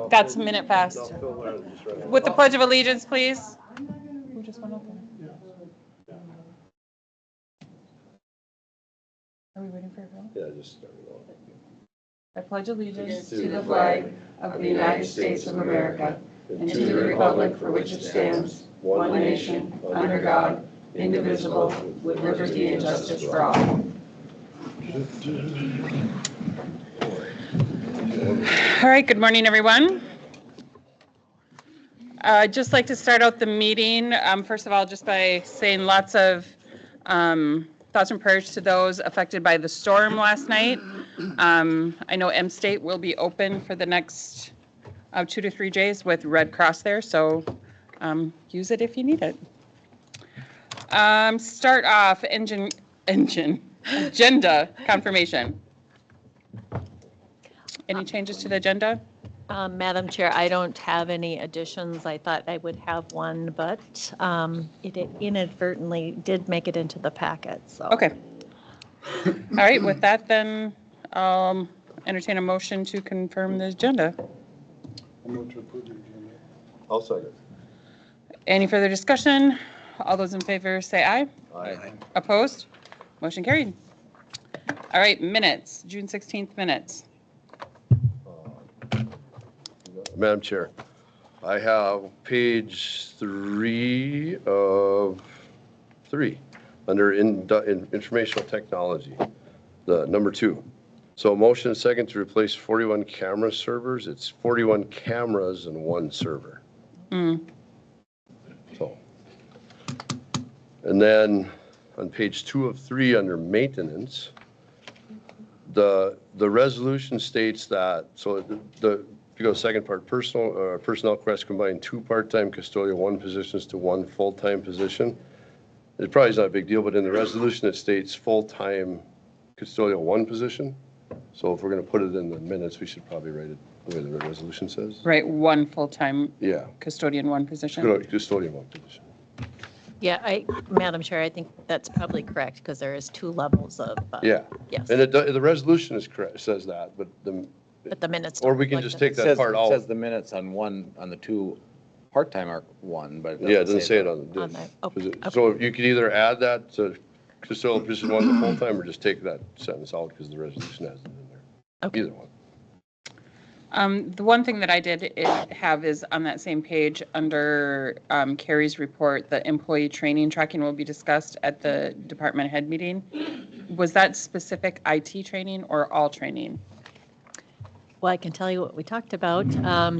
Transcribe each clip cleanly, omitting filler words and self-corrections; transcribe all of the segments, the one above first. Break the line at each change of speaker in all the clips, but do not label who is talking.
That's a minute fast. With the Pledge of Allegiance, please. Who just went up there? Are we waiting for it?
Yeah, just start it off.
I pledge allegiance
to the flag of the United States of America and to the republic for which it stands, one nation, under God, indivisible, with liberty and justice for all.
All right, good morning, everyone. I'd just like to start out the meeting, first of all, just by saying lots of thoughts and prayers to those affected by the storm last night. I know M State will be open for the next 2 to 3 days with Red Cross there, so use it if you need it. Start off agenda confirmation. Any changes to the agenda?
Madam Chair, I don't have any additions. I thought I would have one, but it inadvertently did make it into the packet. So.
Okay. All right, with that then, I'll entertain a motion to confirm the agenda.
I move to approve the agenda.
I'll second.
Any further discussion? All those in favor say aye.
Aye.
Opposed? Motion carried. All right, minutes, June 16th minutes.
Madam Chair, I have page 3 of 3 under informational technology, the number 2. So motion second to replace 41 camera servers. It's 41 cameras and 1 server. So, and then on page 2 of 3 under maintenance, the resolution states that, so if you go second part, personnel request combine 2 part-time custodial 1 positions to 1 full-time position. It probably is not a big deal, but in the resolution it states full-time custodial 1 position. So if we're going to put it in the minutes, we should probably write it the way the resolution says.
Right, 1 full-time
Yeah.
custodian, 1 position.
Custodian 1 position.
Yeah, Madam Chair, I think that's probably correct because there is 2 levels of.
Yeah.
Yes.
And the resolution is correct, says that, but
But the minutes.
or we can just take that part out.
It says the minutes on the 2 part-time are 1, but
Yeah, it doesn't say it on the
On there. Oh, okay.
So you could either add that to custodial position 1 to full-time or just take that sentence out because the resolution has it in there.
Okay.
Either one.
The one thing that I did have is on that same page under Carrie's report, the employee training tracking will be discussed at the department head meeting. Was that specific IT training or all training?
Well, I can tell you what we talked about.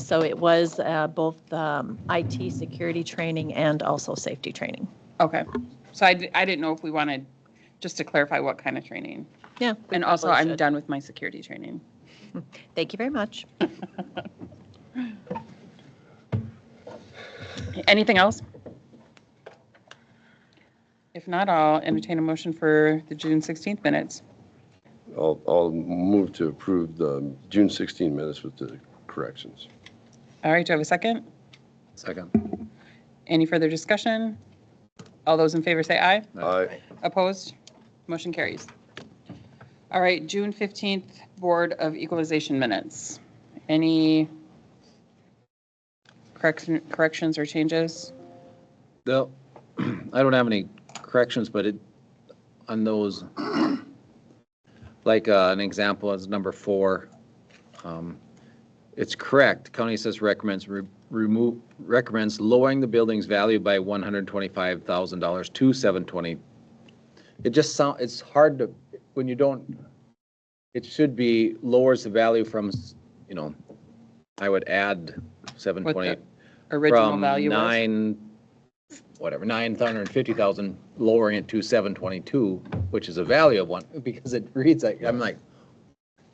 So it was both IT security training and also safety training.
Okay. So I didn't know if we wanted just to clarify what kind of training.
Yeah.
And also I'm done with my security training.
Thank you very much.
Anything else? If not, I'll entertain a motion for the June 16th minutes.
I'll move to approve the June 16 minutes with the corrections.
All right, do I have a second?
Second.
Any further discussion? All those in favor say aye.
Aye.
Opposed? Motion carries. All right, June 15th Board of Equalization minutes. Any corrections or changes?
No, I don't have any corrections, but on those, like an example is number 4. It's correct. County says recommends lowering the building's value by $125,000 to $720. It just it's hard to, when you don't, it should be lowers the value from, I would add 720
Original
from
value was?
950,000, lowering it to 722, which is a value of 1, because it reads like, I'm like,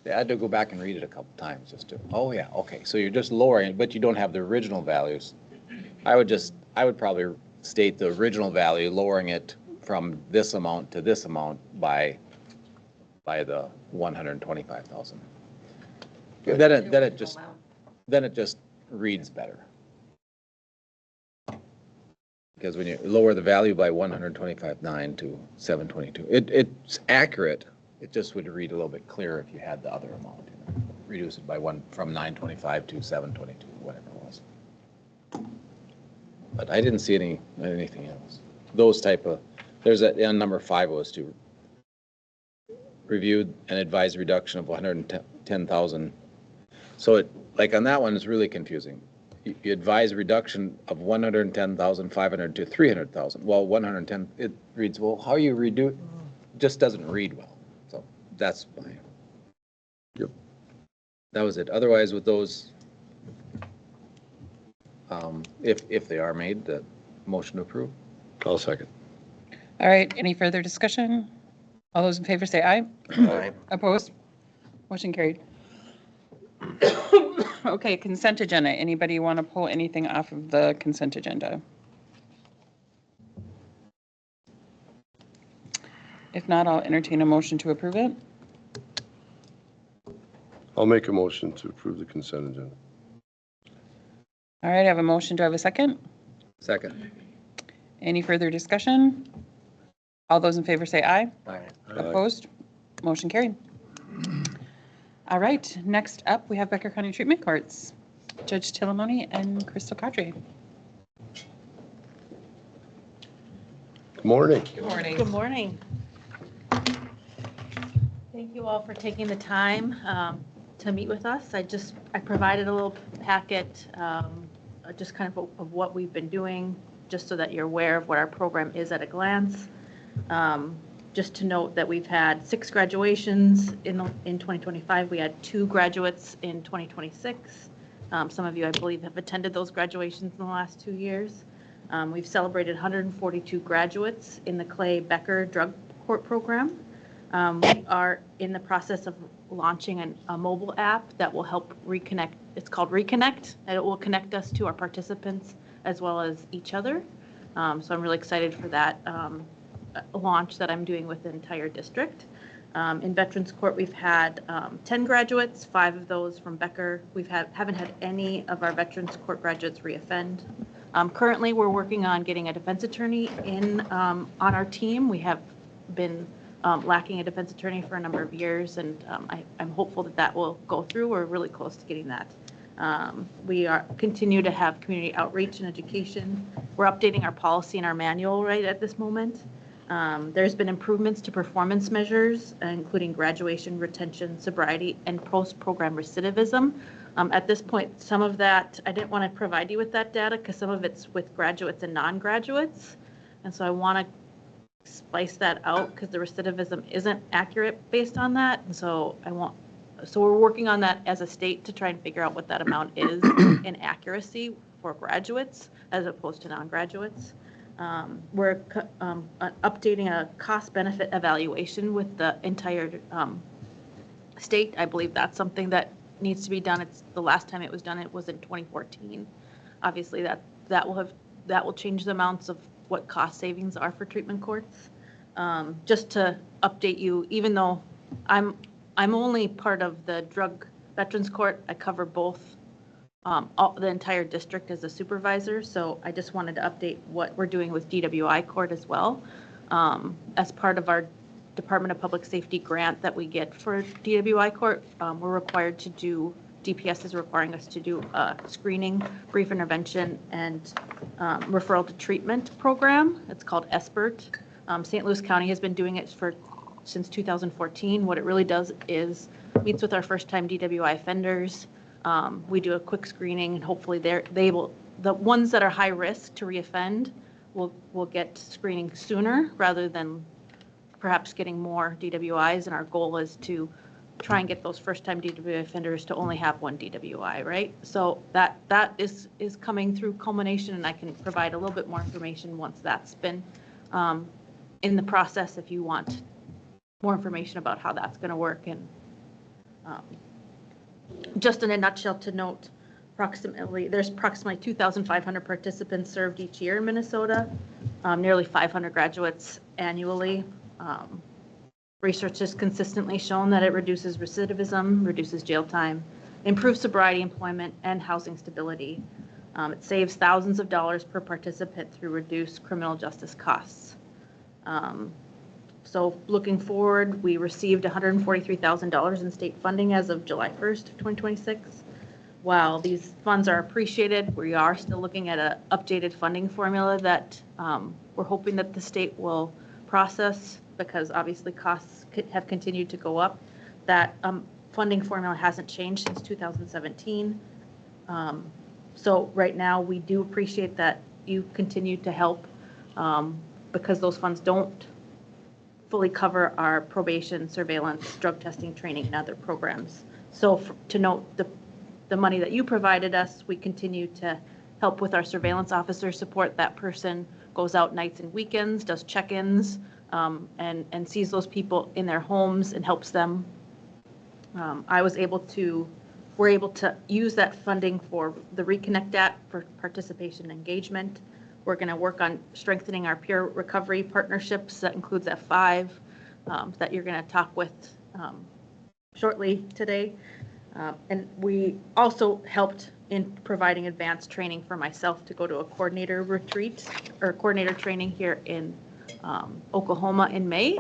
I had to go back and read it a couple times just to, oh yeah, okay, so you're just lowering it, but you don't have the original values. I would probably state the original value, lowering it from this amount to this amount by the 125,000. Then it just reads better. Because when you lower the value by 125.9 to 722, it's accurate. It just would read a little bit clearer if you had the other amount in reduce it by one, from 925 to 722, whatever it was. But I didn't see anything else. Those type of, there's on number 5 was to reviewed and advised reduction of 110,000. So it, like on that one, it's really confusing. You advise a reduction of 110,500 to 300,000. Well, 110, it reads, well, how you redo it, just doesn't read well. So that's fine.
Yep.
That was it. Otherwise, with those, if they are made, the motion to approve.
I'll second.
All right, any further discussion? All those in favor say aye.
Aye.
Opposed? Motion carried. Okay, consent agenda. Anybody want to pull anything off of the consent agenda? If not, I'll entertain a motion to approve it.
I'll make a motion to approve the consent agenda.
All right, I have a motion. Do I have a second?
Second.
Any further discussion? All those in favor say aye.
Aye.
Opposed? Motion carried. All right, next up, we have Becker County Treatment Courts. Judge Tillamoni and Crystal Cadre.
Good morning.
Good morning.
Good morning. Thank you all for taking the time to meet with us. I provided a little packet, just kind of what we've been doing, just so that you're aware of what our program is at a glance. Just to note that we've had 6 graduations in 2025. We had 2 graduates in 2026. Some of you, I believe, have attended those graduations in the last 2 years. We've celebrated 142 graduates in the Clay Becker Drug Court Program. We are in the process of launching a mobile app that will help reconnect. It's called Reconnect, and it will connect us to our participants as well as each other. So I'm really excited for that launch that I'm doing with the entire district. In Veterans Court, we've had 10 graduates, 5 of those from Becker. Haven't had any of our Veterans Court graduates reoffend. Currently, we're working on getting a defense attorney on our team. We have been lacking a defense attorney for a number of years, and I'm hopeful that will go through. We're really close to getting that. We continue to have community outreach and education. We're updating our policy and our manual right at this moment. There's been improvements to performance measures, including graduation, retention, sobriety, and post-program recidivism. At this point, some of that, I didn't want to provide you with that data because some of it's with graduates and non-graduates. And so I want to splice that out because the recidivism isn't accurate based on that. And so we're working on that as a state to try and figure out what that amount is in accuracy for graduates as opposed to non-graduates. We're updating a cost-benefit evaluation with the entire state. I believe that's something that needs to be done. It's the last time it was done, it was in 2014. Obviously, that will change the amounts of what cost savings are for treatment courts. Just to update you, even though I'm only part of the drug veterans court, I cover both. The entire district as a supervisor, so I just wanted to update what we're doing with DWI court as well. As part of our Department of Public Safety grant that we get for DWI court, we're required to do, DPS is requiring us to do a screening, brief intervention, and referral to treatment program. It's called SBIRT. St. Louis County has been doing it since 2014. What it really does is meets with our first-time DWI offenders. We do a quick screening, and hopefully the ones that are high risk to reoffend will get screening sooner rather than perhaps getting more DWIs. And our goal is to try and get those first-time DWI offenders to only have 1 DWI, right? So that is coming through culmination, and I can provide a little bit more information once that's been in the process if you want more information about how that's going to work. And just in a nutshell to note, there's approximately 2,500 participants served each year in Minnesota, nearly 500 graduates annually. Research has consistently shown that it reduces recidivism, reduces jail time, improves sobriety, employment, and housing stability. It saves thousands of dollars per participant through reduced criminal justice costs. So looking forward, we received $143,000 in state funding as of July 1st, 2026. While these funds are appreciated, we are still looking at an updated funding formula that we're hoping that the state will process, because obviously costs have continued to go up. That funding formula hasn't changed since 2017. So right now, we do appreciate that you continue to help, because those funds don't fully cover our probation, surveillance, drug testing, training, and other programs. So to note, the money that you provided us, we continue to help with our surveillance officer support. That person goes out nights and weekends, does check-ins, and sees those people in their homes and helps them. We're able to use that funding for the Reconnect app for participation and engagement. We're going to work on strengthening our peer recovery partnerships. That includes F5, that you're going to talk with shortly today. And we also helped in providing advanced training for myself to go to a coordinator retreat or coordinator training here in Oklahoma in May.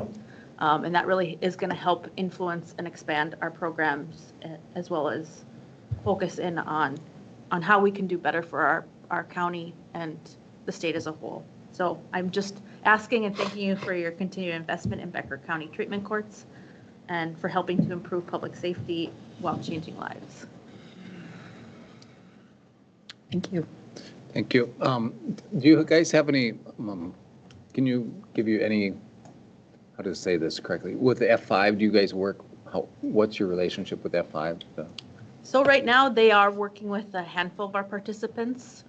And that really is going to help influence and expand our programs, as well as focus in on how we can do better for our county and the state as a whole. So I'm just asking and thanking you for your continued investment in Becker County treatment courts and for helping to improve public safety while changing lives.
Thank you.
Thank you. Do you guys have any, can you give you any, how to say this correctly, with the F5, do you guys work, what's your relationship with F5?
So right now, they are working with a handful of our participants.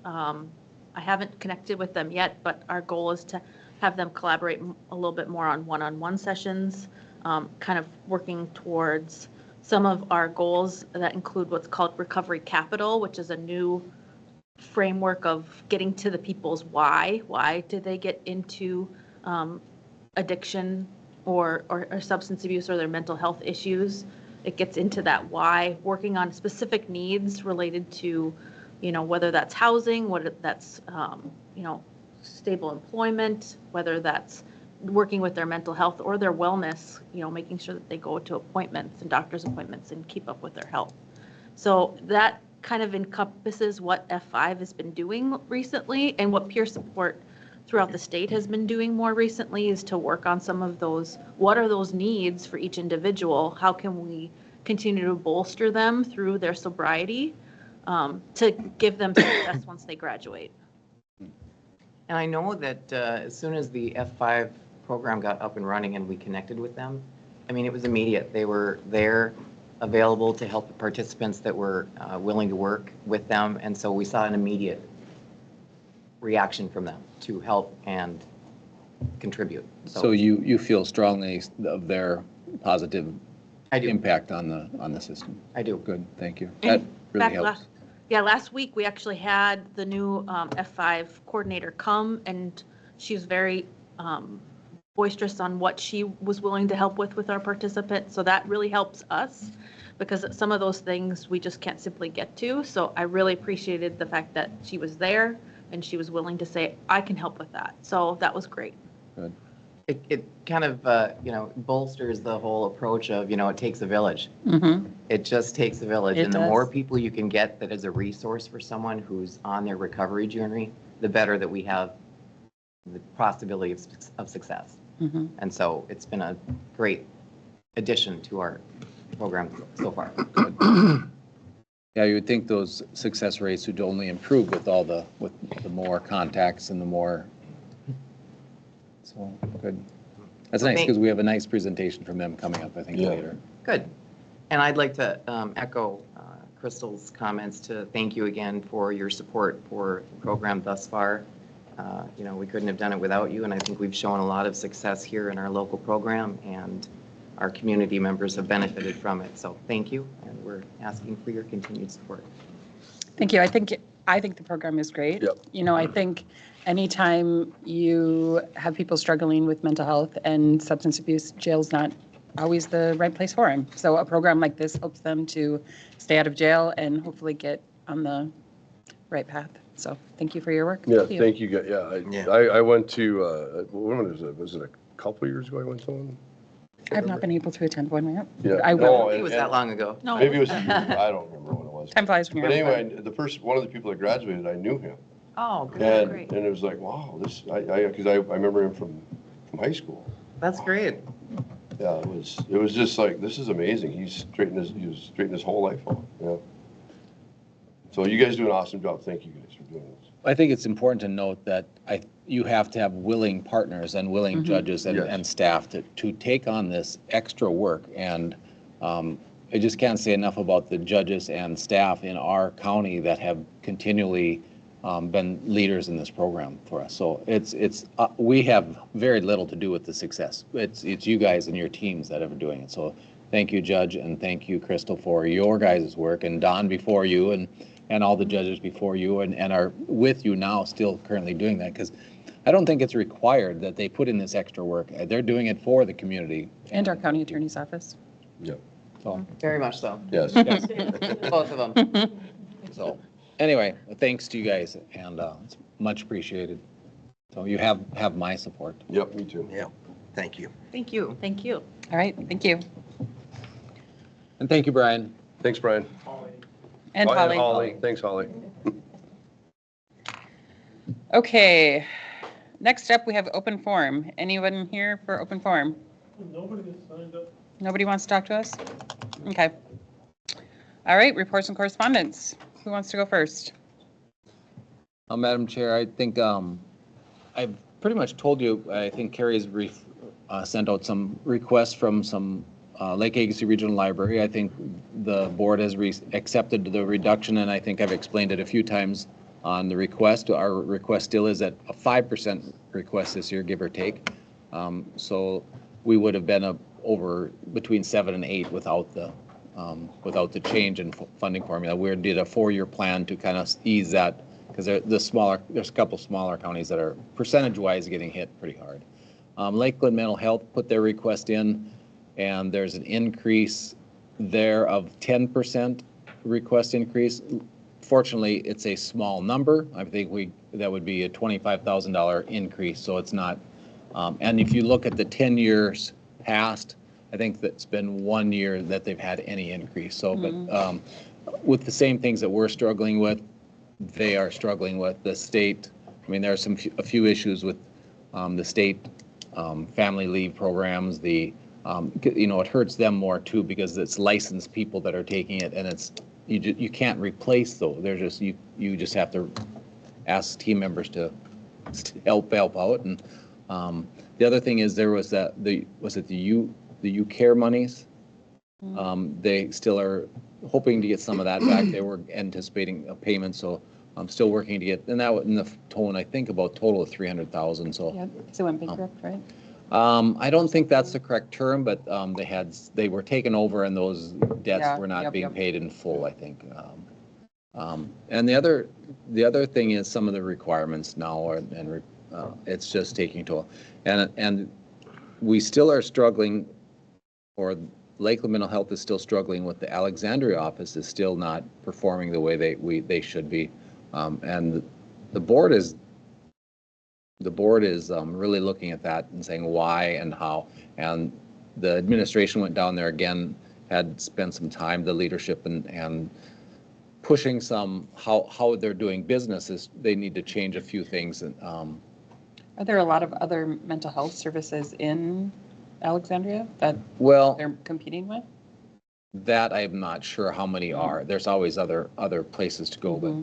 I haven't connected with them yet, but our goal is to have them collaborate a little bit more on one-on-one sessions, kind of working towards some of our goals that include what's called recovery capital, which is a new framework of getting to the people's why. Why did they get into addiction or substance abuse or their mental health issues? It gets into that why, working on specific needs related to, whether that's housing, whether that's, stable employment, whether that's working with their mental health or their wellness, making sure that they go to appointments and doctor's appointments and keep up with their health. So that kind of encompasses what F5 has been doing recently, and what peer support throughout the state has been doing more recently is to work on some of those. What are those needs for each individual? How can we continue to bolster them through their sobriety to give them success once they graduate?
And I know that as soon as the F5 program got up and running and we connected with them, I mean, it was immediate. They were there, available to help the participants that were willing to work with them. And so we saw an immediate reaction from them to help and contribute.
So you feel strongly of their positive
I do.
impact on the system?
I do.
Good, thank you.
And
That really
back
helps.
last week, we actually had the new F5 coordinator come, and she was very boisterous on what she was willing to help with our participants. So that really helps us, because some of those things we just can't simply get to. So I really appreciated the fact that she was there and she was willing to say, I can help with that. So that was great.
Good.
It kind of, bolsters the whole approach of, it takes a village.
Mm-hmm.
It just takes a village.
It
And the more
does.
people you can get that is a resource for someone who's on their recovery journey, the better that we have the possibility of success.
Mm-hmm.
And so it's been a great addition to our program so far.
Yeah, you would think those success rates would only improve with the more contacts and the more. So, good. That's
Well,
nice,
thank-
because we have a nice presentation from them coming up, I think,
Yeah.
later.
Good. And I'd like to echo Crystal's comments to thank you again for your support for the program thus far. We couldn't have done it without you, and I think we've shown a lot of success here in our local program, and our community members have benefited from it. So thank you, and we're asking for your continued support.
Thank you. I think the program is great.
Yep.
I think anytime you have people struggling with mental health and substance abuse, jail's not always the right place for them. So a program like this helps them to stay out of jail and hopefully get on the right path. So thank you for your work.
Yeah,
Thank you.
thank you. Yeah, I went to, when was it? Was it couple years ago I went to one.
I've not been able to attend one yet.
Yeah.
I
No,
will.
It was that long ago.
No.
Maybe it was, I don't remember when it was.
Time flies when you're
But
having fun.
anyway, the person, one of the people that graduated, I knew him.
Oh, good,
And
great.
it was like, wow, this, because I remember him from high school.
That's great.
Yeah, it was just like, this is amazing. He was straightened his whole life out, yeah. So you guys do an awesome job. Thank you guys for doing this.
I think it's important to note that you have to have willing partners and willing judges
Yes.
and staff to take on this extra work. And I just can't say enough about the judges and staff in our county that have continually been leaders in this program for us. So we have very little to do with the success. It's you guys and your teams that are doing it. So thank you, Judge, and thank you, Crystal, for your guys' work, and Don before you, and all the judges before you, and are with you now, still currently doing that, because I don't think it's required that they put in this extra work. They're doing it for the community.
And our county attorney's office.
Yeah,
So,
Very much so.
yes.
Both of them.
so anyway, thanks to you guys, and it's much appreciated. So you have my support.
Yep, me too.
Yeah, thank you.
Thank you.
Thank you.
All right, thank you.
And thank you, Brian.
Thanks, Brian.
And
Oh,
Holly.
Thanks, Holly.
Okay, next up, we have open forum. Anyone here for open forum?
Nobody has signed up.
Nobody wants to talk to us? Okay. All right, reports and correspondence. Who wants to go first?
Madam Chair, I think I've pretty much told you, I think Carrie's sent out some requests from some Lake Agassiz Regional Library. I think the board has accepted the reduction, and I think I've explained it a few times on the request. Our request still is at a 5% request this year, give or take. So we would have been over between 7 and 8 without the change in funding formula. We did a 4-year plan to kind of ease that, because there's a couple smaller counties that are percentage-wise getting hit pretty hard. Lakeland Mental Health put their request in, and there's an increase there of 10% request increase. Fortunately, it's a small number. I think that would be a $25,000 increase, so it's not. And if you look at the 10 years past, I think that's been 1 year that they've had any increase. So, but with the same things that we're struggling with, they are struggling with. The state, I mean, there are a few issues with the state family leave programs. It hurts them more too, because it's licensed people that are taking it, and it's you can't replace those. They're just you just have to ask team members to help out. And the other thing is there was the U-Care monies. They still are hoping to get some of that back. They were anticipating a payment, so I'm still working to get, and that in the tone, I think about total of 300,000. So
Yeah, because it went bankrupt, right?
I don't think that's the correct term, but they were taken over, and those debts
Yeah,
were not
yep,
being
yep.
paid in full, I think. And the other thing is some of the requirements now and it's just taking toll. And we still are struggling, or Lakeland Mental Health is still struggling with the Alexandria office is still not performing the way they should be. And the board is really looking at that and saying why and how. And the administration went down there again, had spent some time, the leadership, and pushing some how they're doing business is they need to change a few things. And
Are there a lot of other mental health services in Alexandria that
well,
they're competing with?
that I'm not sure how many are. There's always other places to go, but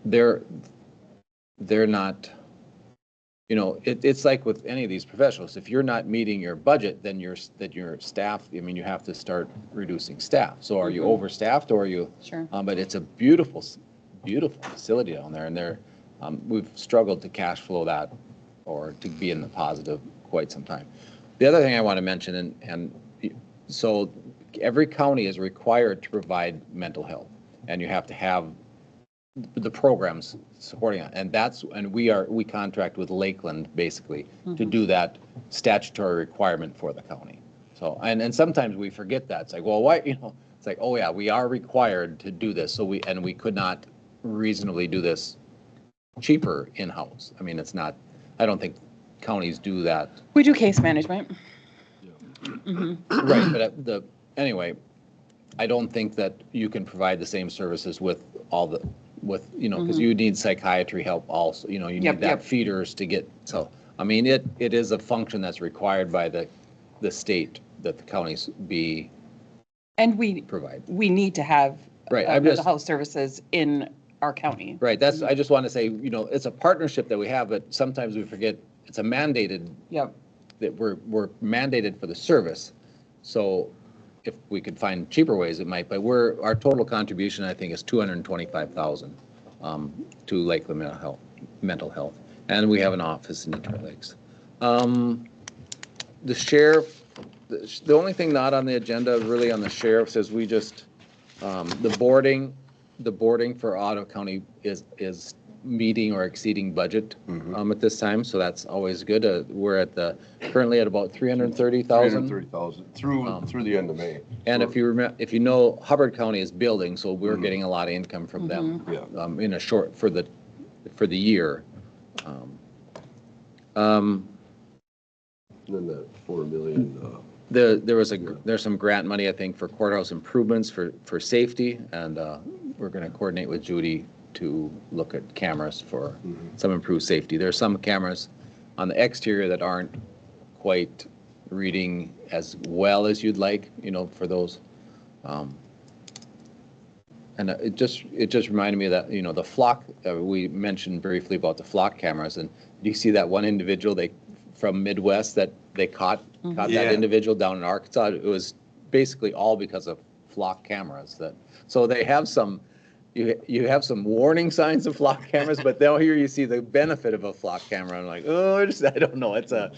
they're not. It's like with any of these professionals. If you're not meeting your budget, then your staff. I mean, you have to start reducing staff. So are you overstaffed, or are you?
Sure.
But it's a beautiful facility down there, and we've struggled to cash flow that, or to be in the positive quite some time. The other thing I want to mention, and so every county is required to provide mental health, and you have to have the programs supporting it, and we contract with Lakeland basically to do that statutory requirement for the county. So and sometimes we forget that. It's like, well, why? It's like, oh yeah, we are required to do this. So we could not reasonably do this cheaper in-house. I mean, it's not. I don't think counties do that.
We do case management.
Right, but anyway, I don't think that you can provide the same services with all the, because you need psychiatry help also, you
Yep,
need that
yep.
feeders to get, so, I mean, it is a function that's required by the state that the counties be
And we
provide.
need to have
Right, I'm
mental
just-
health services in our county.
Right, I just want to say, it's a partnership that we have, but sometimes we forget it's a mandated,
Yep.
that we're mandated for the service. So if we could find cheaper ways, it might, but our total contribution, I think, is 225,000 to Lakeland Mental Health. And we have an office in Detroit Lakes. The sheriff, the only thing not on the agenda, really on the sheriff's, is we just, the boarding for Ottawa County is meeting or exceeding budget at this time, so that's always good. We're currently at about 330,000.
330,000 through the end of May.
And if you remember, Hubbard County is building, so we're getting a lot of income from them.
Yeah.
In a short, for the year.
Then that 4 million,
There's some grant money, I think, for courthouse improvements for safety, and we're gonna coordinate with Judy to look at cameras for some improved safety. There are some cameras on the exterior that aren't quite reading as well as you'd like, for those. And it just reminded me of that, the flock, we mentioned briefly about the flock cameras, and you see that one individual from Midwest that they caught that individual down in Arkansas. It was basically all because of flock cameras. So they have some, you have some warning signs of flock cameras, but then here you see the benefit of a flock camera. I'm like, I don't know. It's a,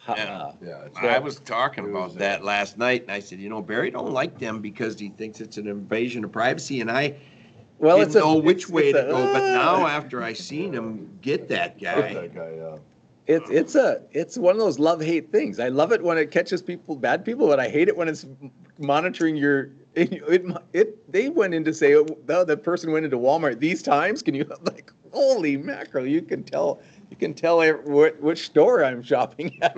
I was talking about that last night, and I said, Barry don't like them because he thinks it's an invasion of privacy, and I didn't know which way to go. But now, after I seen him get that guy,
It's one of those love-hate things. I love it when it catches bad people, but I hate it when it's monitoring your. They went in to say the person went into Walmart these times. Can you holy mackerel? You can tell which store I'm shopping at.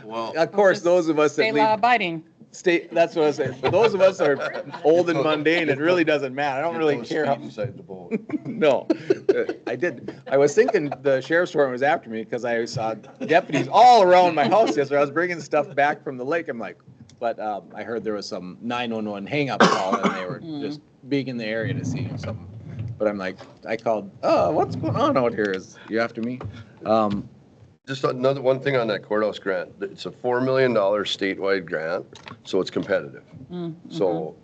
well,
Of course, those of us
Stay
that
law
leave
abiding.
that's what I was saying. For those of us that are old and mundane, it really doesn't matter. I don't really care how.
inside the boat.
No, I was thinking the sheriff's department was after me because I saw deputies all around my house yesterday. I was bringing stuff back from the lake. I'm like, but I heard there was some 911 hang-up call and they were just being in the area to see something. But I'm like, I called, what's going on out here? Is you after me?
Just another one thing on that courthouse grant. It's a $4 million statewide grant, so it's competitive. So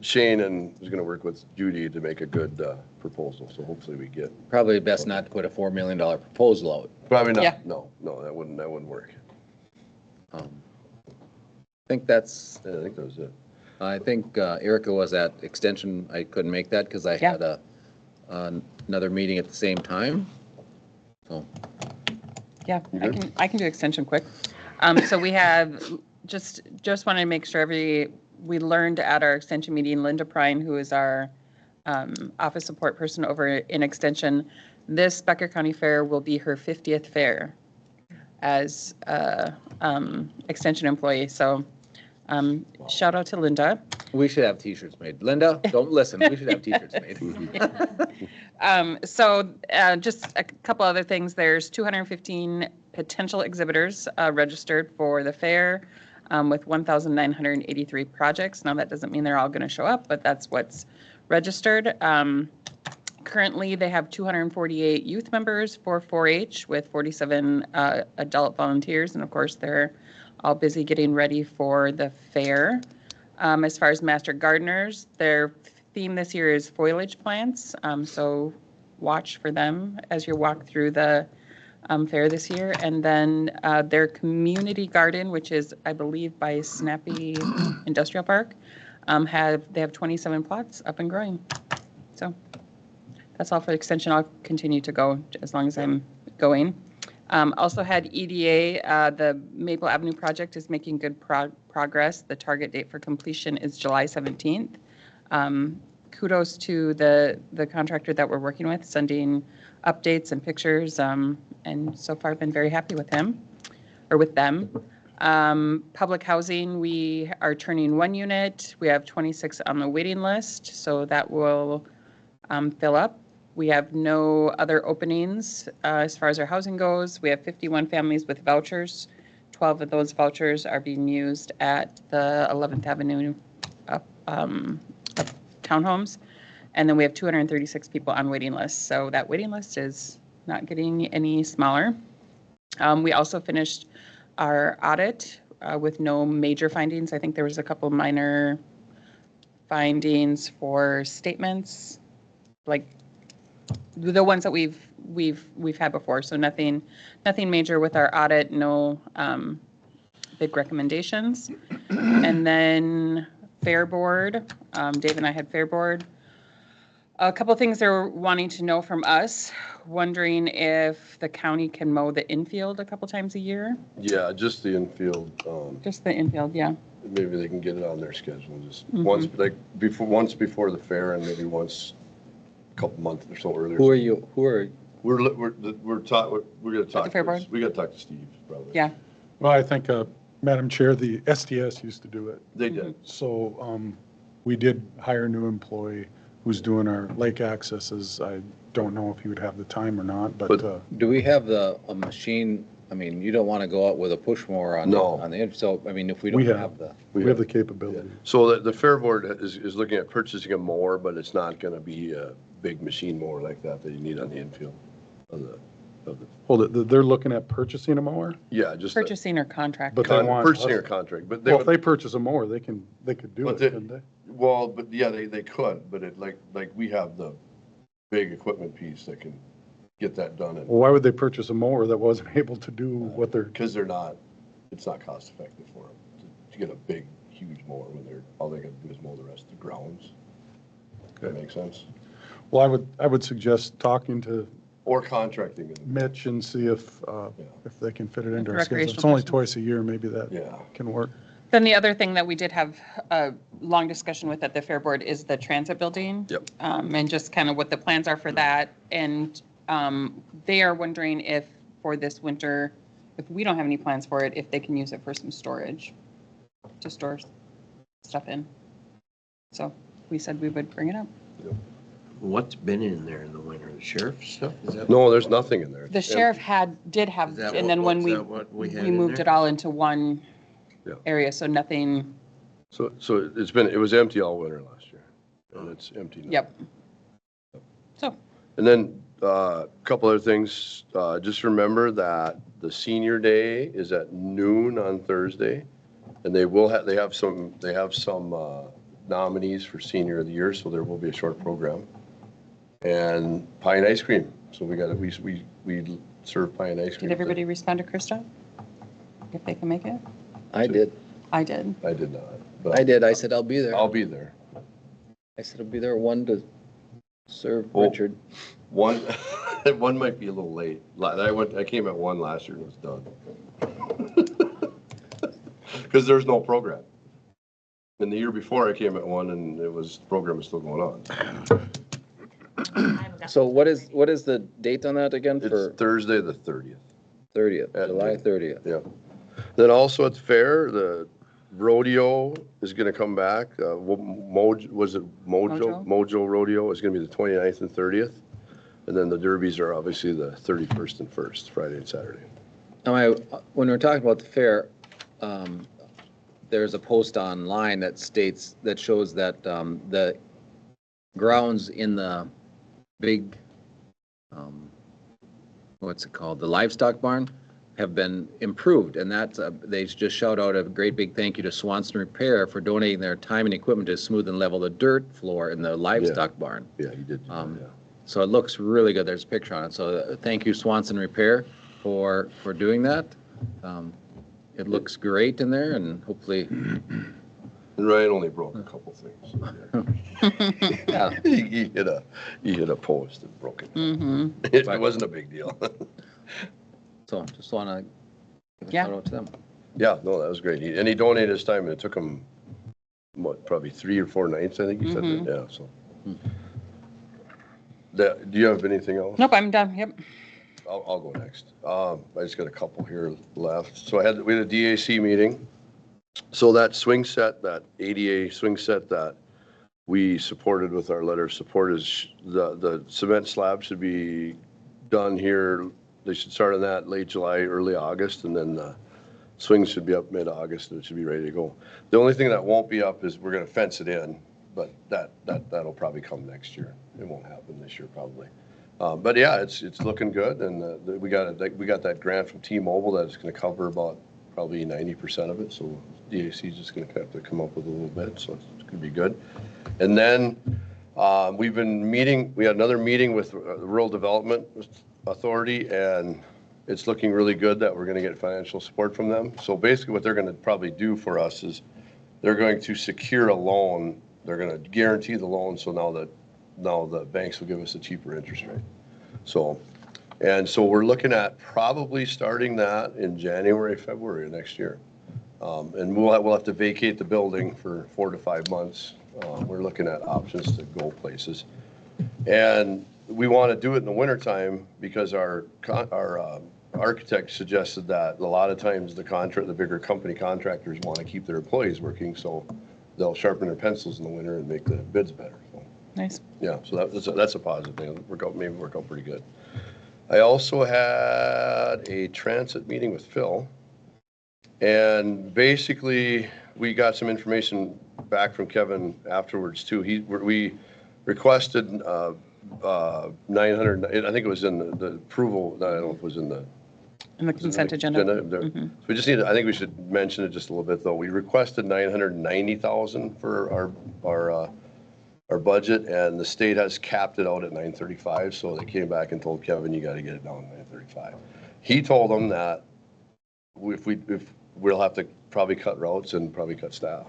Shane is going to work with Judy to make a good proposal. So hopefully we get.
Probably best not to put a $4 million proposal out.
Probably not.
Yeah.
No, that wouldn't work.
I think that's.
Yeah, I think that was it.
I think Erica was at Extension. I couldn't make that because I had another meeting at the same time. So.
Yeah, I can do extension quick. So we have, just wanted to make sure we learned at our extension meeting, Linda Prine, who is our office support person over in extension, this Becker County Fair will be her 50th fair as extension employee. So shout out to Linda.
We should have t-shirts made. Linda, don't listen. We should have t-shirts made.
So just a couple other things. There's 215 potential exhibitors registered for the fair with 1,983 projects. Now that doesn't mean they're all going to show up, but that's what's registered. Currently, they have 248 youth members for 4-H with 47 adult volunteers, and of course, they're all busy getting ready for the fair. As far as master gardeners, their theme this year is foliage plants, so watch for them as you walk through the fair this year. And then their community garden, which is, I believe, by Snappy Industrial Park, they have 27 plots up and growing. So that's all for the extension. I'll continue to go as long as I'm going. Also had EDA, the Maple Avenue project is making good progress. The target date for completion is July 17th. Kudos to the contractor that we're working with, sending updates and pictures. and so far I've been very happy with him, or with them. Public housing, we are turning 1 unit. We have 26 on the waiting list, so that will fill up. We have no other openings as far as our housing goes. We have 51 families with vouchers. 12 of those vouchers are being used at the 11th Avenue townhomes. And then we have 236 people on waiting lists. So that waiting list is not getting any smaller. We also finished our audit with no major findings. I think there was a couple minor findings for statements, like the ones that we've had before. So nothing major with our audit, no big recommendations. And then Fair Board, Dave and I had Fair Board. A couple things they're wanting to know from us, wondering if the county can mow the infield a couple times a year.
Yeah, just the infield.
Just the infield, yeah.
Maybe they can get it on their schedule, just once, like once before the fair, and maybe once a couple months or so earlier.
Who are you, we're
We're gonna talk.
Fair Board?
We gotta talk to Steve, probably.
Yeah.
Well, I think, Madam Chair, the STS used to do it.
They did.
So we did hire a new employee who's doing our lake accesses. I don't know if he would have the time or not, but
do we have a machine? I mean, you don't want to go out with a push mower on,
No.
on the, so, I mean, if we don't
we
have
have,
the.
we have the capability.
So the Fair Board is looking at purchasing a mower, but it's not gonna be a big machine mower like that you need on the infield of the.
Hold it, they're looking at purchasing a mower?
Yeah, just.
Purchasing or contract.
But they want
Purchasing
us-
or contract, but
Well, if they purchase a mower, they could do
But
it,
they-
couldn't they?
Well, but yeah, they could, but it like we have the big equipment piece that can get that done, and
Well, why would they purchase a mower that wasn't able to do what they're,
because it's not cost effective for them to get a big, huge mower when all they gotta do is mow the rest of the grounds. Does that make sense?
well, I would suggest talking to
Or contracting it.
Mitch and see if they can fit it into our schedule. It's
Recreational
only
person.
twice a year, maybe that
Yeah.
can work.
Then the other thing that we did have a long discussion with at the Fair Board is the transit building.
Yep.
And just kind of what the plans are for that. And they are wondering if for this winter, if we don't have any plans for it, if they can use it for some storage, to store stuff in. So we said we would bring it up.
What's been in there in the winter? The sheriff stuff? Is that?
No, there's nothing in there.
The sheriff did have,
Is that
and then when
is that what we had
we
in
moved
there?
it all into one
Yeah.
area, so nothing,
So it was empty all winter last year, and it's empty now.
yep. So,
And then a couple other things, just remember that the senior day is at noon on Thursday, and they have some nominees for senior of the year, so there will be a short program. And pie and ice cream, so we serve pie and ice cream.
did everybody respond to Krista? If they can make it?
I did.
I did.
I did not, but
I did. I said, I'll be there.
I'll be there.
I said, I'll be there 1 to serve
Oh.
Richard.
One might be a little late. I came at 1 last year and was done. Because there's no program. And the year before I came at 1 and the program was still going on.
So what is the date on that again
It's
for
Thursday, the 30th.
30th,
At
July
noon.
30th?
Yeah. Then also at the fair, the rodeo is going to come back. Was it Mojo?
Mojo?
Mojo Rodeo is going to be the 29th and 30th. And then the derbies are obviously the 31st and 1st, Friday and Saturday.
Now, when we're talking about the fair, there's a post online that shows that the grounds in the big, what's it called, the livestock barn, have been improved, and that's they just shout out a great big thank you to Swanson Repair for donating their time and equipment to smooth and level the dirt floor in the livestock barn.
Yeah, you did. Yeah.
So it looks really good. There's a picture on it. So thank you, Swanson Repair, for doing that. It looks great in there, and hopefully,
And Ryan only broke a couple things.
yeah.
He hit a post and broke it.
Mm-hmm.
It wasn't a big deal.
So just want to give a
Yeah.
shout out to them.
Yeah, no, that was great. And he donated his time, and it took him, probably 3 or 4 nights, I think he said.
Mhm.
Yeah, so. Do you have anything else?
Nope, I'm done, yep.
I'll go next. I just got a couple here left. So we had a DAC meeting. So that swing set, that ADA swing set that we supported with our letter of support is the cement slab should be done here. They should start on that late July, early August, and then the swings should be up mid-August and it should be ready to go. The only thing that won't be up is we're going to fence it in, but that'll probably come next year. It won't happen this year probably. But yeah, it's looking good, and we got that grant from T-Mobile that's going to cover about probably 90% of it. So DAC is just going to have to come up with a little bit, so it's going to be good. And then we've been meeting. We had another meeting with the Rural Development Authority, and it's looking really good that we're going to get financial support from them. So basically, what they're going to probably do for us is they're going to secure a loan. They're going to guarantee the loan. So now the banks will give us a cheaper interest rate. So we're looking at probably starting that in January, February of next year. And we'll have to vacate the building for 4 to 5 months. We're looking at options to go places. And we want to do it in the wintertime because our architect suggested that a lot of times the bigger company contractors want to keep their employees working, so they'll sharpen their pencils in the winter and make the bids better. So,
Nice.
yeah, so that's a positive thing. Maybe work out pretty good. I also had a transit meeting with Phil, and basically we got some information back from Kevin afterwards too. We requested 900. I think it was in the approval. I don't know if it was in the
consent agenda.
So we just I think we should mention it just a little bit though. We requested 990,000 for our budget, and the state has capped it out at 935. So they came back and told Kevin, you got to get it down to 935. He told them that if we'll have to probably cut routes and probably cut staff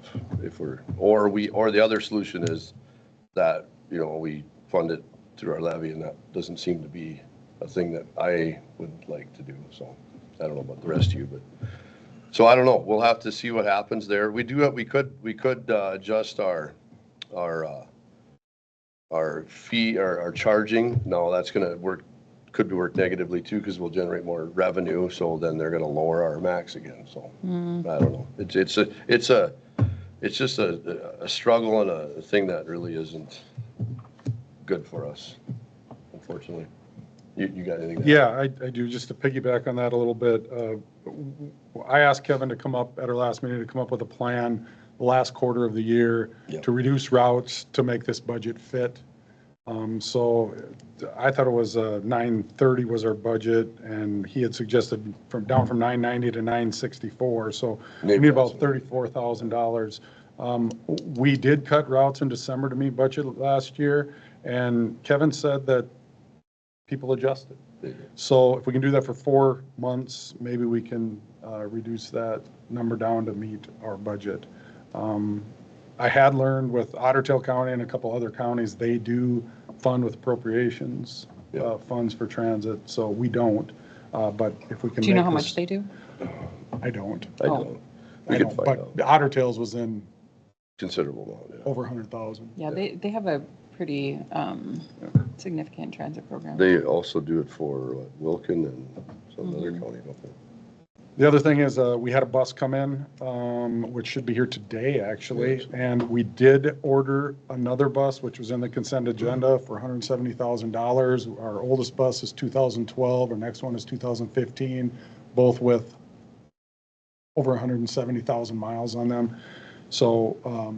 or the other solution is that we fund it through our levy, and that doesn't seem to be a thing that I would like to do. So I don't know about the rest of you, but so I don't know. We'll have to see what happens there. We could adjust our fee, our charging. No, that's going to could work negatively too, because we'll generate more revenue. So then they're going to lower our max again. So I don't know. It's just a struggle and a thing that really isn't good for us, unfortunately. You got anything?
Yeah, I do. Just to piggyback on that a little bit, I asked Kevin to come up at our last meeting to come up with a plan the last quarter of the year to reduce routes to make this budget fit. So I thought it was 930 was our budget, and he had suggested down from 990 to 964. So we need about $34,000. We did cut routes in December to meet budget last year, and Kevin said that people adjusted. So if we can do that for 4 months, maybe we can reduce that number down to meet our budget. I had learned with Otter Tail County and a couple other counties, they do fund with appropriations funds for transit, so we don't. But if we can,
do you know how much they do?
I don't.
I don't. We can find out.
But Otter Tail's was in
Considerable amount.
over 100,000.
Yeah, they have a pretty significant transit program.
They also do it for Wilkin and some other county, don't they?
The other thing is we had a bus come in, which should be here today, actually. And we did order another bus, which was in the consent agenda for $170,000. Our oldest bus is 2012. Our next one is 2015, both with over 170,000 miles on them. So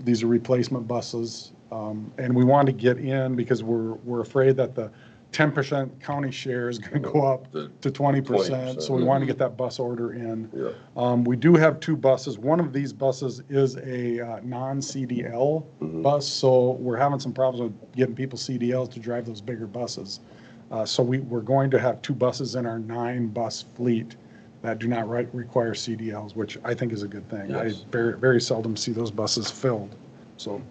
these are replacement buses. And we want to get in because we're afraid that the 10% county share is going to go up to 20%. So we want to get that bus order in.
Yeah.
We do have 2 buses. One of these buses is a non-CDL bus. So we're having some problems with getting people CDLs to drive those bigger buses. So we're going to have 2 buses in our 9-bus fleet that do not require CDLs, which I think is a good thing.
Yes.
I very seldom see those buses filled. So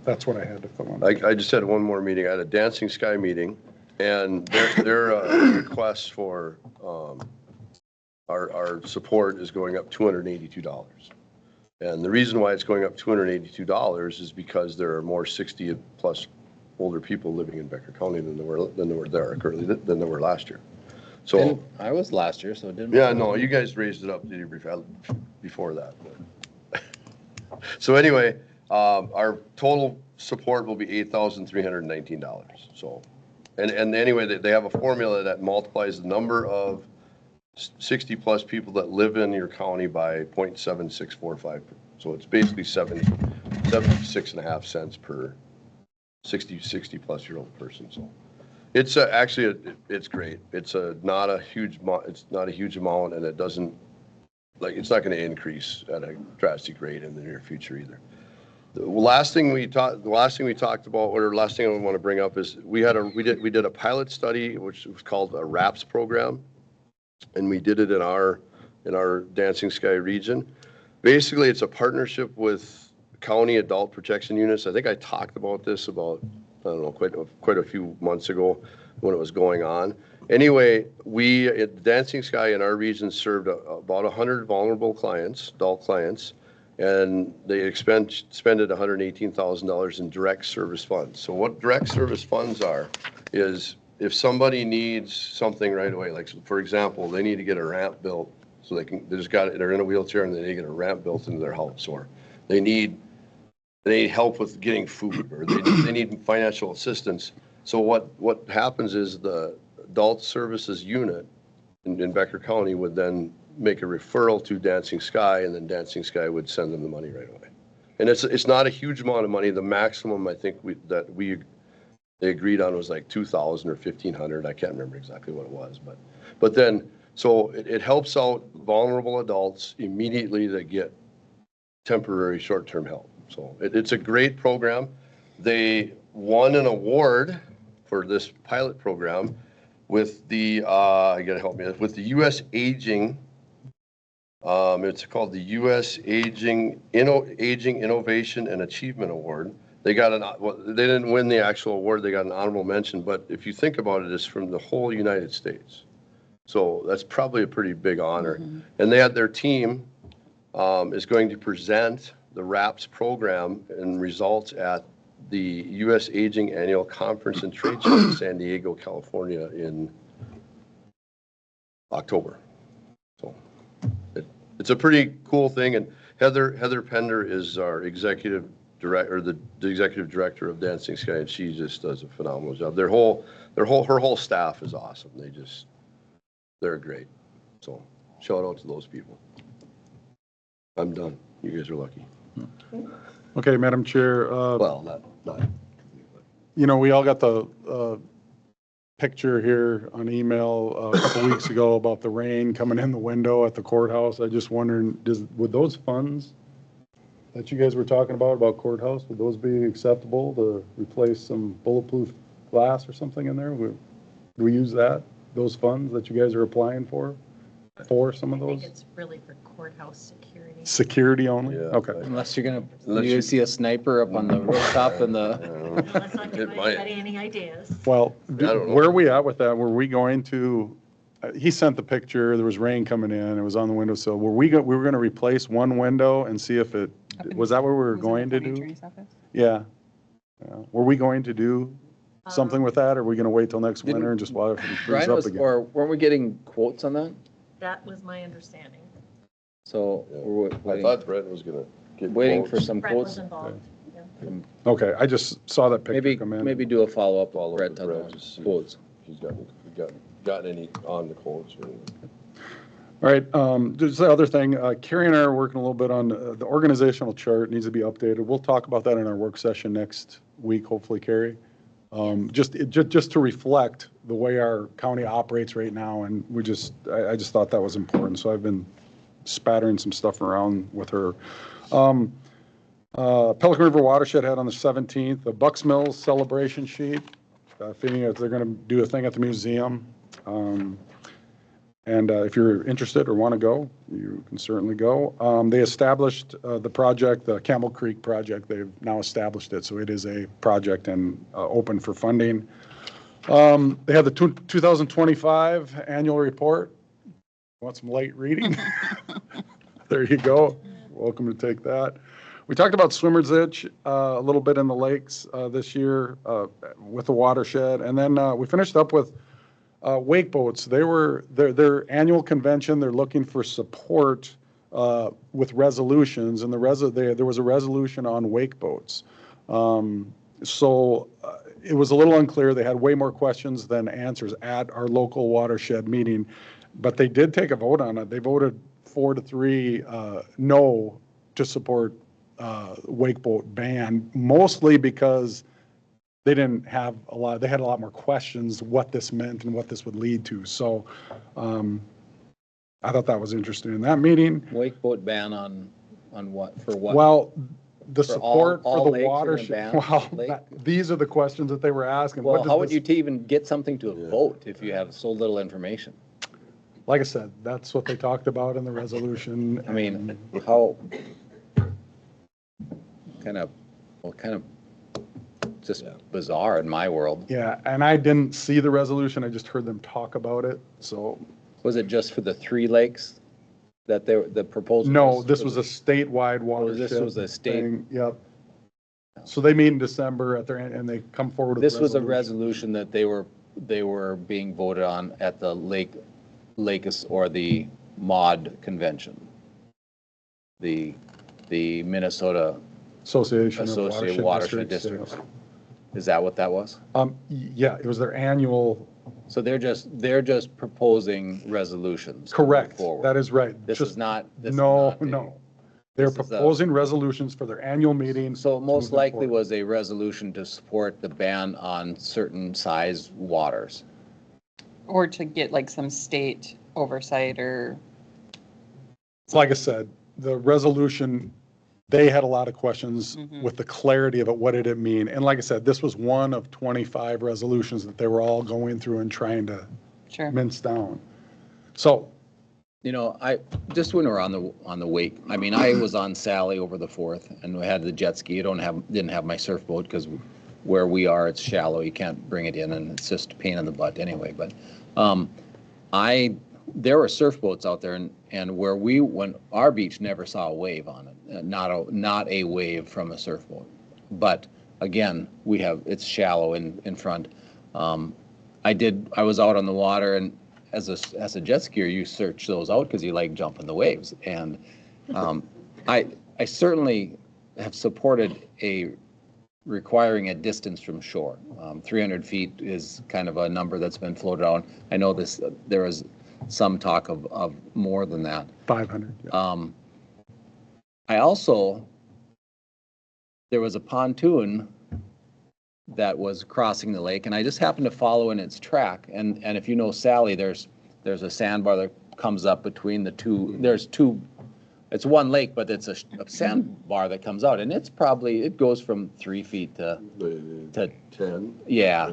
that's what I had to fill in.
I just had one more meeting. I had a Dancing Sky meeting, and their request for our support is going up $282. And the reason why it's going up $282 is because there are more 60-plus older people living in Becker County than there were last year. So,
And I was last year, so it didn't.
yeah, no, you guys raised it up before that. but- So anyway, our total support will be $8,319. So, and anyway, they have a formula that multiplies the number of 60-plus people that live in your county by 0.7645. So it's basically 76 and a half cents per 60-plus year old person. So it's actually, it's great. It's not a huge amount, and it doesn't, like, it's not going to increase at a drastic rate in the near future either. The last thing we talked about, or the last thing I want to bring up is we did a pilot study, which was called a RAPS program. And we did it in our Dancing Sky region. Basically, it's a partnership with county adult protection units. I think I talked about this about, I don't know, quite a few months ago when it was going on. Anyway, we at Dancing Sky in our region served about 100 vulnerable clients, adult clients, and they expended $118,000 in direct service funds. So what direct service funds are is, if somebody needs something right away, like for example, they need to get a ramp built, so they're in a wheelchair and they need to get a ramp built into their house, or they need help with getting food, or they need financial assistance. So what happens is the adult services unit in Becker County would then make a referral to Dancing Sky, and then Dancing Sky would send them the money right away. And it's not a huge amount of money. The maximum I think they agreed on was like $2,000 or $1,500. I can't remember exactly what it was, but then, so it helps out vulnerable adults immediately that get temporary short-term help. So it's a great program. They won an award for this pilot program with the, you gotta help me, with the U.S. Aging, it's called the U.S. Aging Innovation and Achievement Award. They didn't win the actual award. They got an honorable mention. But if you think about it, it's from the whole United States. So that's probably a pretty big honor. Mm-hmm. And they had their team is going to present the RAPS program and results at the U.S. Aging Annual Conference and Trade Show in San Diego, California in October. So it's a pretty cool thing. And Heather Pender is our executive director, the executive director of Dancing Sky, and she just does a phenomenal job. Her whole staff is awesome. They're great. So shout out to those people. I'm done. You guys are lucky.
Okay, Madam Chair.
Well, not.
We all got the picture here on email a couple weeks ago about the rain coming in the window at the courthouse. I just wondering, would those funds that you guys were talking about courthouse, would those be acceptable to replace some bulletproof glass or something in there? Would we use those funds that you guys are applying for some of those?
I think it's really for courthouse security.
Security only?
Yeah.
Okay.
Unless you see a sniper up on the rooftop and the.
Let's not give anybody any ideas.
Well,
don't know.
where are we at with that? Were we going to, he sent the picture, there was rain coming in, it was on the windowsill. We were going to replace one window and see if was that what we were going to do? Yeah. Were we going to do something with that, or are we going to wait till next winter and just while it frees up again?
Or weren't we getting quotes on that?
That was my understanding.
So we're
I thought Brett was going to get
waiting
quotes.
for some
Brett was
quotes.
involved. Yeah.
Okay, I just saw that picture come in.
Maybe do a follow-up
Follow
with
up
Brett
with
on
Brett,
the
just see
quotes.
if he's got any on the quotes or anything.
All right, just the other thing, Carrie and I are working a little bit on the organizational chart, needs to be updated. We'll talk about that in our work session next week, hopefully, Carrie. Just to reflect the way our county operates right now, and I just thought that was important, so I've been spattering some stuff around with her. Pelican River Watershed had on the 17th, the Bucks Mills celebration sheet, feeding it, they're going to do a thing at the museum. And if you're interested or want to go, you can certainly go. They established the project, the Camel Creek project. They've now established it, so it is a project and open for funding. They have the 2025 annual report. Want some light reading? There you go. Welcome to take that. We talked about Swimmer's Itch a little bit in the lakes this year with the watershed, and then we finished up with Wake boats, their annual convention, they're looking for support with resolutions, and there was a resolution on wake boats. So it was a little unclear. They had way more questions than answers at our local watershed meeting, but they did take a vote on it. They voted 4-3 no to support wake boat ban, mostly because they didn't have a lot, they had a lot more questions what this meant and what this would lead to. So I thought that was interesting in that meeting.
Wake boat ban on what, for what?
Well, the
For
support
all
for the
lakes in the
watershed,
ban-
well,
lake?
these are the questions that they were asking.
Well,
What does
how would
this-
you even get something to a vote if you have so little information?
Like I said, that's what they talked about in the resolution.
I mean, how, kind of just bizarre in my world.
Yeah, and I didn't see the resolution, I just heard them talk about it, so.
Was it just for the 3 lakes that the proposal?
No, this was a statewide watershed.
this was a state-
thing. Yep. So they meet in December and they come forward with
This was a
resolution.
resolution that they were being voted on at the Lakes or the MOD convention. The Minnesota
Association of
Associated Watershed
Districts.
Districts. Is that what that was?
Yeah, it was their annual,
So they're just proposing resolutions. to move
correct,
forward.
that is right.
This
Just-
is not.
No. They're
this is a-
proposing resolutions for their annual meeting.
So it most
moving
likely
forward.
was a resolution to support the ban on certain size waters.
Or to get like some state oversight or,
Like I said, the resolution, they had a lot of questions with the clarity of it, what did it mean? And like I said, this was one of 25 resolutions that they were all going through and trying to
sure.
mince down. So,
You know, just when we're on the wake, I mean, I was on Sally over the 4th and we had the jet ski. Didn't have my surfboat because where we are, it's shallow. You can't bring it in and it's just a pain in the butt anyway. But there were surfboats out there and when our beach never saw a wave on it, not a wave from a surfboat. But again, it's shallow in front. I was out on the water, and as a jet skier, you search those out because you like jumping the waves. And I certainly have supported requiring a distance from shore. 300 feet is kind of a number that's been floated out. I know there is some talk of more than that.
500. Yeah.
There was a pontoon that was crossing the lake, and I just happened to follow in its track. And if you know Sally, there's a sandbar that comes up between the two. There's two. It's one lake, but it's a sandbar that comes out, and it goes from 3 feet to
10.
yeah.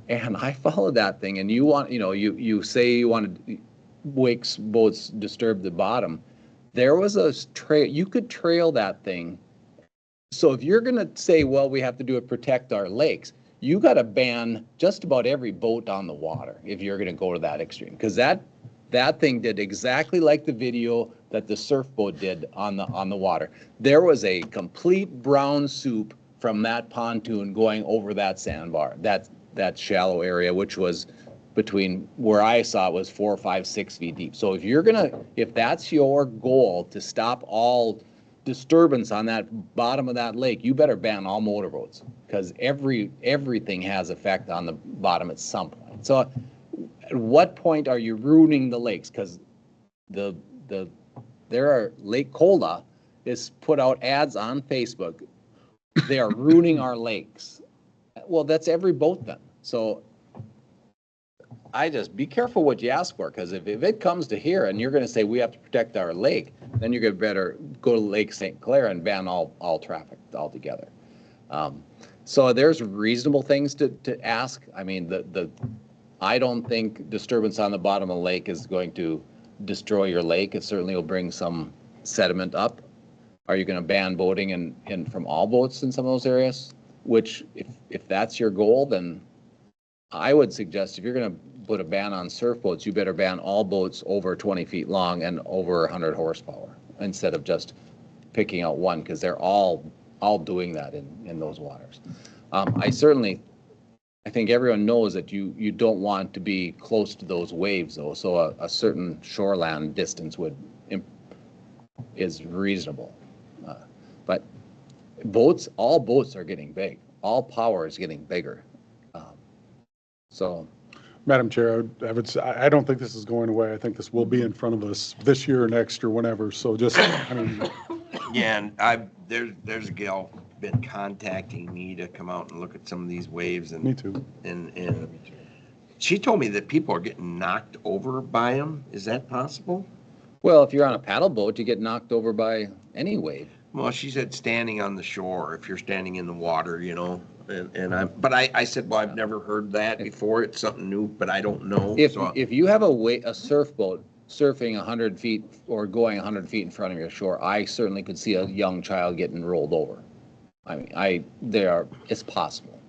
And I followed that thing, and you say you wanted boats disturb the bottom. There was a trail, you could trail that thing. So if you're going to say, well, we have to do it, protect our lakes, you got to ban just about every boat on the water if you're going to go to that extreme. Because that thing did exactly like the video that the surfboat did on the water. There was a complete brown soup from that pontoon going over that sandbar, that shallow area, which was between where I saw it was 4, 5, 6 feet deep. So if that's your goal to stop all disturbance on that bottom of that lake, you better ban all motorboats because everything has effect on the bottom at some point. So at what point are you ruining the lakes? Because Lake Cola is put out ads on Facebook. They are ruining our lakes. Well, that's every boat then. So I just be careful what you ask for, because if it comes to here and you're going to say we have to protect our lake, then you're going to better go to Lake St. Clair and ban all traffic altogether. So there's reasonable things to ask. I mean, I don't think disturbance on the bottom of the lake is going to destroy your lake. It certainly will bring some sediment up. Are you going to ban boating in from all boats in some of those areas? Which, if that's your goal, then I would suggest if you're going to put a ban on surfboats, you better ban all boats over 20 feet long and over 100 horsepower instead of just picking out one, because they're all doing that in those waters. I certainly I think everyone knows that you don't want to be close to those waves though, so a certain shoreland distance is reasonable. But all boats are getting big, all power is getting bigger. So.
Madam Chair, I would say, I don't think this is going away. I think this will be in front of us this year or next or whenever. So just, I mean,
Yeah, and there's a gal been contacting me to come out and look at some of these waves
me
and,
too.
and she told me that people are getting knocked over by them. Is that possible?
Well, if you're on a paddle boat, you get knocked over by any wave.
Well, she said standing on the shore, if you're standing in the water, but I said, well, I've never heard that before. It's something new, but I don't know.
If you have a surf boat surfing 100 feet or going 100 feet in front of your shore, I certainly could see a young child getting rolled over. I mean, it's possible.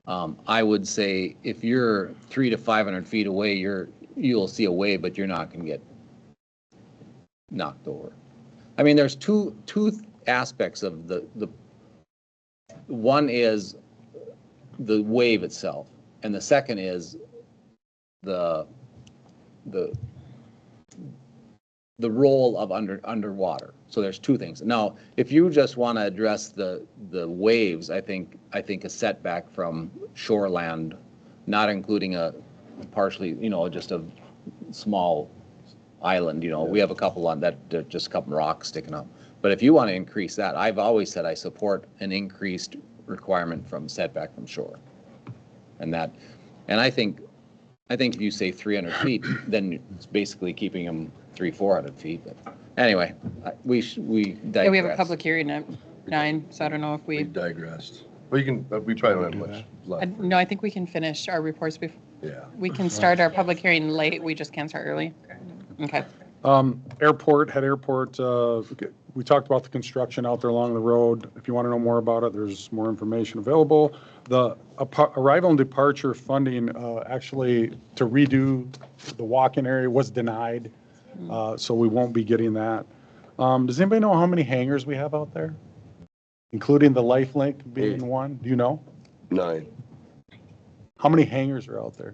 I would say if you're 300 to 500 feet away, you'll see a wave, but you're not going to get knocked over. I mean, there's two aspects of the one is the wave itself, and the second is the role of underwater. So there's two things. Now, if you just want to address the waves, I think a setback from shoreland, not including a partially, just a small island, we have a couple on that, just a couple rocks sticking up. But if you want to increase that, I've always said I support an increased requirement from setback from shore. And I think if you say 300 feet, then it's basically keeping them 400 feet. But anyway, we digress.
Yeah, we have a public hearing at 9, so I don't know if
We
we,
digressed. Well, we probably don't have much left.
no, I think we can finish our reports before.
Yeah.
We can start our public hearing late, we just can't start early. Okay.
Airport, we talked about the construction out there along the road. If you want to know more about it, there's more information available. The arrival and departure funding, actually to redo the walk-in area was denied, so we won't be getting that. Does anybody know how many hangars we have out there? Including the lifelink being one? Do you know?
9.
How many hangars are out there?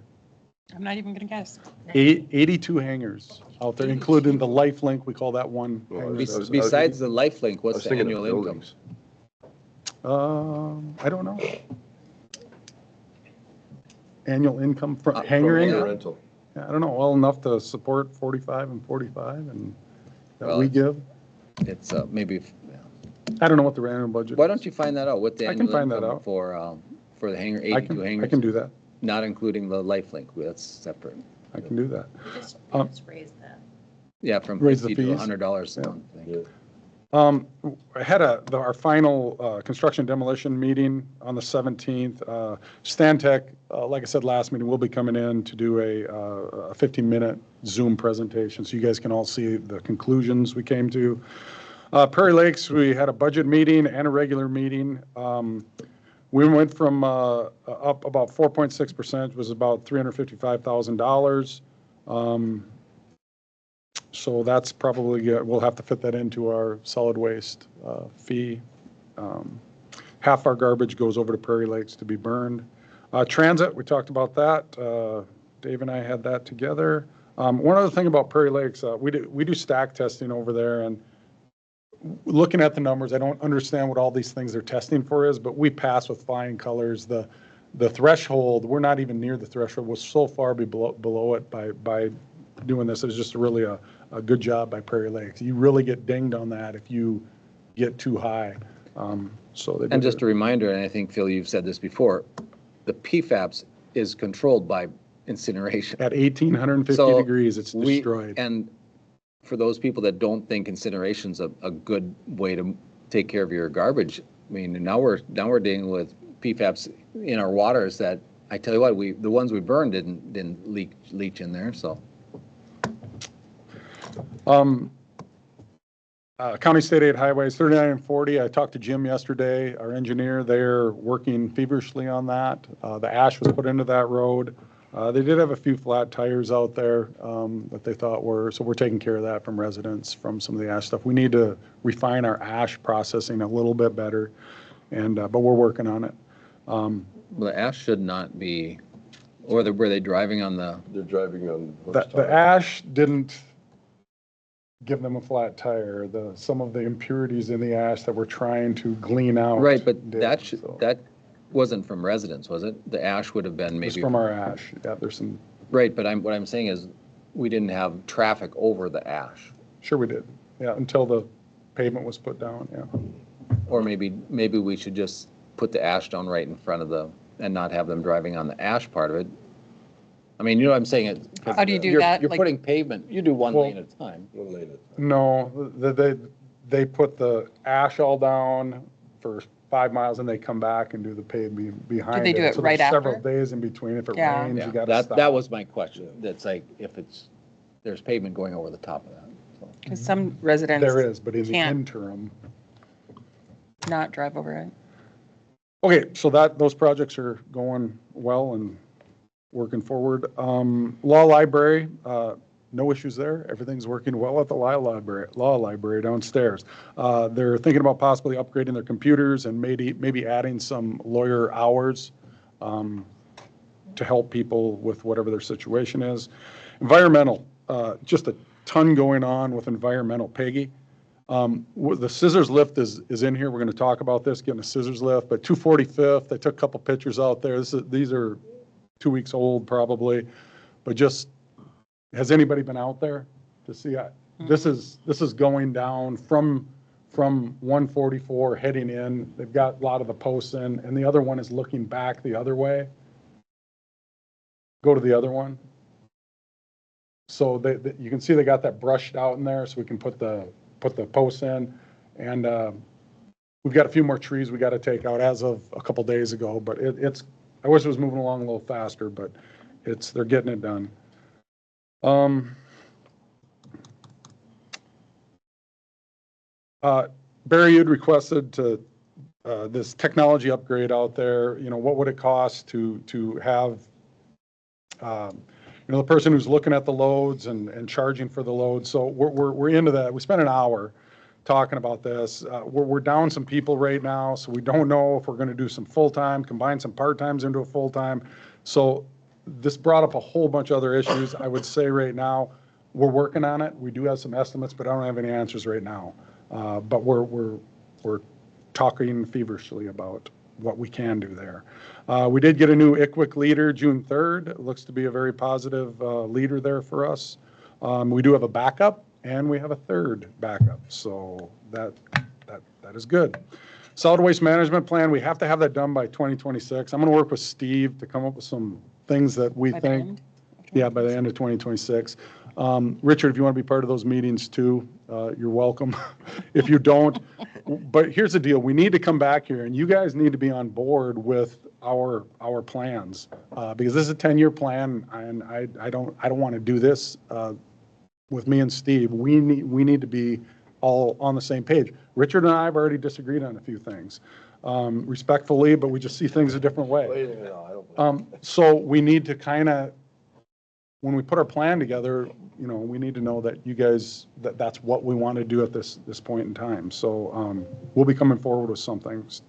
I'm not even gonna guess.
82 hangars out there, including the lifelink. We call that one.
Well,
hangar.
Besides the lifelink,
I
what's
was
the
thinking of
annual income?
buildings.
I don't know. Annual income from
From
hangar
hangar
income?
Rental.
Yeah, I don't know, well enough to support 45 and 45 and that
Well,
we give.
It's maybe.
I don't know what the annual budget.
Why don't you find that out? What the
I can
annual
find that
income
out.
for the hangar,
I
82
can,
hangars?
I can do that.
Not including the lifelink. That's separate.
I can do that.
Just raise that.
Yeah, from
Raise the
$50 to
fees.
$100 a
Yeah.
month. I think.
Yeah.
I had our final construction demolition meeting on the 17th. Stantec, like I said last meeting, will be coming in to do a 15-minute Zoom presentation so you guys can all see the conclusions we came to. Prairie Lakes, we had a budget meeting and a regular meeting. We went from up about 4.6%, was about $355,000. So that's probably, we'll have to fit that into our solid waste fee. Half our garbage goes over to Prairie Lakes to be burned. Transit, we talked about that. Dave and I had that together. One other thing about Prairie Lakes, we do stack testing over there, and looking at the numbers, I don't understand what all these things they're testing for is, but we pass with flying colors. The threshold, we're not even near the threshold. We're so far below it by doing this. It's just really a good job by Prairie Lakes. You really get dinged on that if you get too high. So they
And just a reminder, and I think, Phil, you've said this before, the PFAS is controlled by incineration.
at 1,850
So
degrees, it's destroyed.
And for those people that don't think incineration's a good way to take care of your garbage, I mean, now we're dealing with PFAS in our waters that, I tell you what, the ones we burned didn't leach in there, so.
County State Aid Highways 39 and 40, I talked to Jim yesterday, our engineer. They're working feverishly on that. The ash was put into that road. They did have a few flat tires out there that they thought were, so we're taking care of that from residents from some of the ash stuff. We need to refine our ash processing a little bit better, but we're working on it.
Well, the ash should not be, or were they driving on the,
They're driving on.
The ash didn't give them a flat tire. Some of the impurities in the ash that we're trying to glean out.
right, but
did,
that
so.
that wasn't from residents, was it? The ash would have been
It's
maybe.
from our ash. Yeah, there's some,
Right, but what I'm saying is, we didn't have traffic over the ash.
sure we did. Yeah, until the pavement was put down, yeah.
Or maybe we should just put the ash down right in front of and not have them driving on the ash part of it. I mean, you know what I'm saying?
How do you do that?
You're
Like-
putting pavement, you do one
Well-
lane at a time.
One lane.
No, they put the ash all down for 5 miles and they come back and do the paving behind it.
Do they do it
So
right
there's Several
after?
days in between. If it
Yeah.
rains,
Yeah,
you gotta stop.
that was my question. That's like, if there's pavement going over the top of that. So.
Because some residents
There is, but in the
can't.
interim.
not drive over it.
Okay, so those projects are going well and working forward. Law library, no issues there. Everything's working well at the law library downstairs. They're thinking about possibly upgrading their computers and maybe adding some lawyer hours to help people with whatever their situation is. Environmental, just a ton going on with environmental. Peggy. The scissors lift is in here. We're going to talk about this, getting a scissors lift, but 245th, they took a couple pictures out there. These are 2 weeks old probably, but just, has anybody been out there to see? This is going down from 144 heading in. They've got a lot of the posts in, and the other one is looking back the other way. Go to the other one. So you can see they got that brushed out in there, so we can put the posts in, and we've got a few more trees we got to take out as of a couple days ago, but I wish it was moving along a little faster, but they're getting it done. Barry, you'd requested this technology upgrade out there. What would it cost to have the person who's looking at the loads and charging for the loads. So we're into that. We spent an hour talking about this. We're down some people right now, so we don't know if we're going to do some full-time, combine some part-times into a full-time. So this brought up a whole bunch of other issues. I would say right now, we're working on it. We do have some estimates, but I don't have any answers right now. But we're talking feverishly about what we can do there. We did get a new ICWIC leader June 3rd. It looks to be a very positive leader there for us. We do have a backup, and we have a third backup, so that is good. Solid waste management plan, we have to have that done by 2026. I'm going to work with Steve to come up with some things that we
By the
think.
end?
Yeah, by the end of 2026. Richard, if you want to be part of those meetings too, you're welcome. If you don't, but here's the deal. We need to come back here and you guys need to be on board with our plans because this is a 10-year plan and I don't want to do this with me and Steve. We need to be all on the same page. Richard and I have already disagreed on a few things respectfully, but we just see things a different way. So we need to kind of, when we put our plan together, we need to know that you guys, that's what we want to do at this point in time. So we'll be coming forward with some things.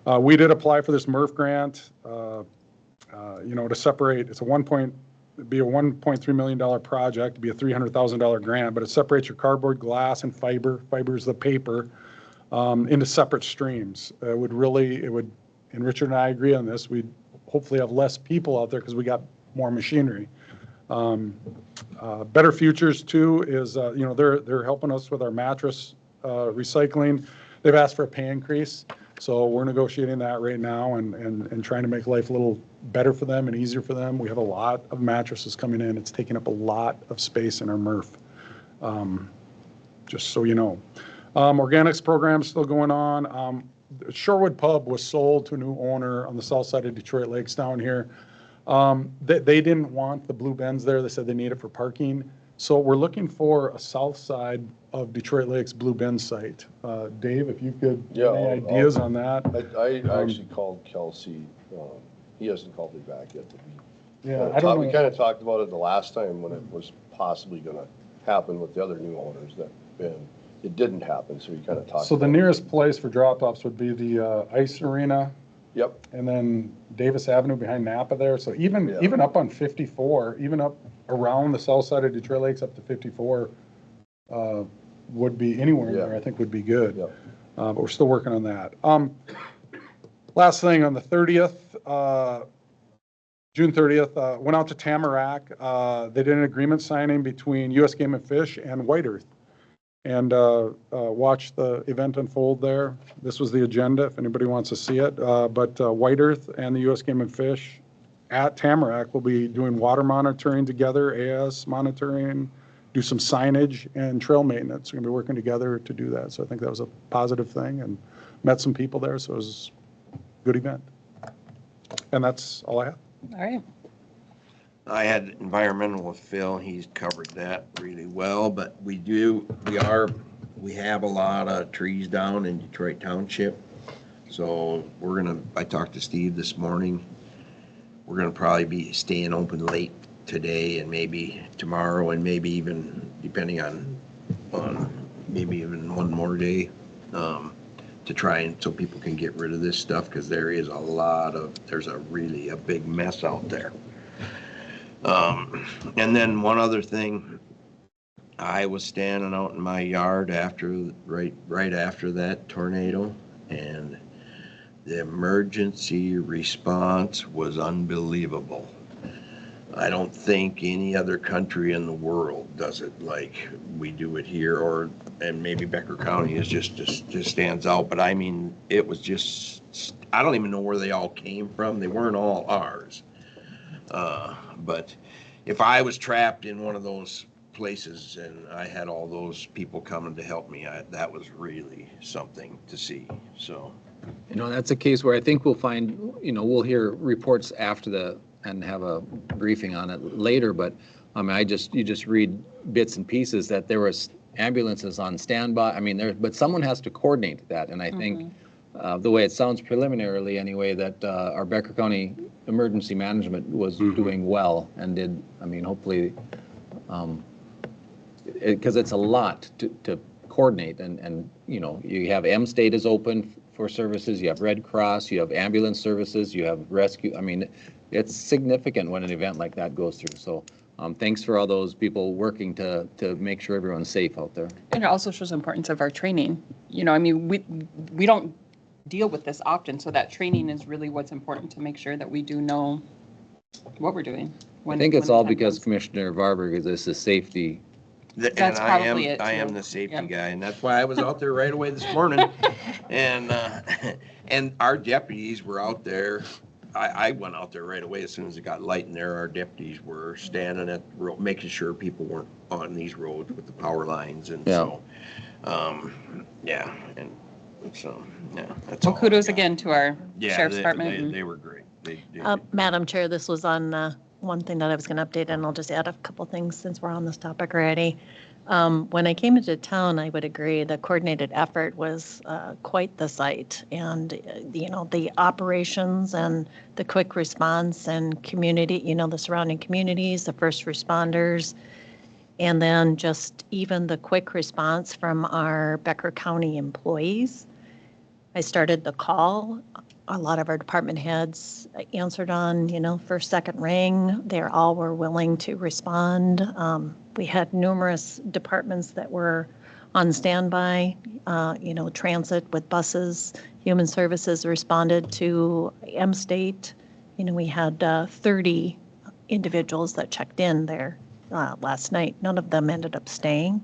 We did apply for this MRF grant, to separate, it's be a $1.3 million project, be a $300,000 grant, but it separates your cardboard, glass, and fiber is the paper, into separate streams. It would, and Richard and I agree on this, we'd hopefully have less people out there because we got more machinery. Better Futures too is, they're helping us with our mattress recycling. They've asked for a pay increase, so we're negotiating that right now and trying to make life a little better for them and easier for them. We have a lot of mattresses coming in. It's taking up a lot of space in our MRF, just so you know. Organics program is still going on. Shorewood Pub was sold to a new owner on the south side of Detroit Lakes down here. They didn't want the blue bins there. They said they need it for parking. So we're looking for a south side of Detroit Lakes blue bin site. Dave, if you could, any ideas on that?
I actually called Kelsey. He hasn't called me back yet.
Yeah, I don't know.
We kind of talked about it the last time when it was possibly going to happen with the other new owners it didn't happen, so we kind of talked
So the
about
nearest place for drop-offs would be the ice arena
Yep.
and then Davis Avenue behind Napa there. So even,
Yeah.
even up on 54, even up around the south side of Detroit Lakes up to 54, would be anywhere in
Yeah.
there, I think would be good.
Yep.
But we're still working on that. Last thing, on the 30th, June 30th, went out to Tamarack. They did an agreement signing between U.S. Game and Fish and White Earth, and watched the event unfold there. This was the agenda, if anybody wants to see it. But White Earth and the U.S. Game and Fish at Tamarack will be doing water monitoring together, AS monitoring, do some signage and trail maintenance. We're going to be working together to do that. So I think that was a positive thing, and met some people there, so it was a good event. And that's all I have.
All right.
I had environmental with Phil, he's covered that really well, but we have a lot of trees down in Detroit Township. So I talked to Steve this morning, we're gonna probably be staying open late today and maybe tomorrow and maybe even, depending on maybe even one more day, to try and, so people can get rid of this stuff, because there's a really a big mess out there. And then one other thing, I was standing out in my yard right after that tornado, and the emergency response was unbelievable. I don't think any other country in the world does it like we do it here, and maybe Becker County is just stands out. But I mean, it was just, I don't even know where they all came from. They weren't all ours. But if I was trapped in one of those places and I had all those people coming to help me, that was really something to see. So,
That's a case where I think we'll find, we'll hear reports after and have a briefing on it later, but I mean, you just read bits and pieces that there was ambulances on standby. I mean, but someone has to coordinate that, and I think the way it sounds preliminarily anyway, that our Becker County Emergency Management was doing well and did, I mean, hopefully, because it's a lot to coordinate, and you have M-State is open for services, you have Red Cross, you have ambulance services, you have rescue. I mean, it's significant when an event like that goes through. So thanks for all those people working to make sure everyone's safe out there.
And it also shows the importance of our training. I mean, we don't deal with this often, so that training is really what's important to make sure that we do know what we're doing.
I think it's all because Commissioner Varberg is this is safety.
That's probably it,
I am
too.
the safety
Yep.
guy, and that's why I was out there right away this morning. And our deputies were out there. I went out there right away as soon as it got light in there. Our deputies were standing at the road, making sure people weren't on these roads with the power lines, and so, yeah, and so, yeah, that's all.
Well, kudos again to our
Yeah,
Sheriff's Department.
they were great. They did.
Madam Chair, this was on one thing that I was going to update, and I'll just add a couple things since we're on this topic already. When I came into town, I would agree the coordinated effort was quite the sight, and the operations and the quick response and community, the surrounding communities, the first responders, and then just even the quick response from our Becker County employees. I started the call. A lot of our department heads answered on, first, second ring. They all were willing to respond. We had numerous departments that were on standby, transit with buses. Human Services responded to M-State. We had 30 individuals that checked in there last night. None of them ended up staying.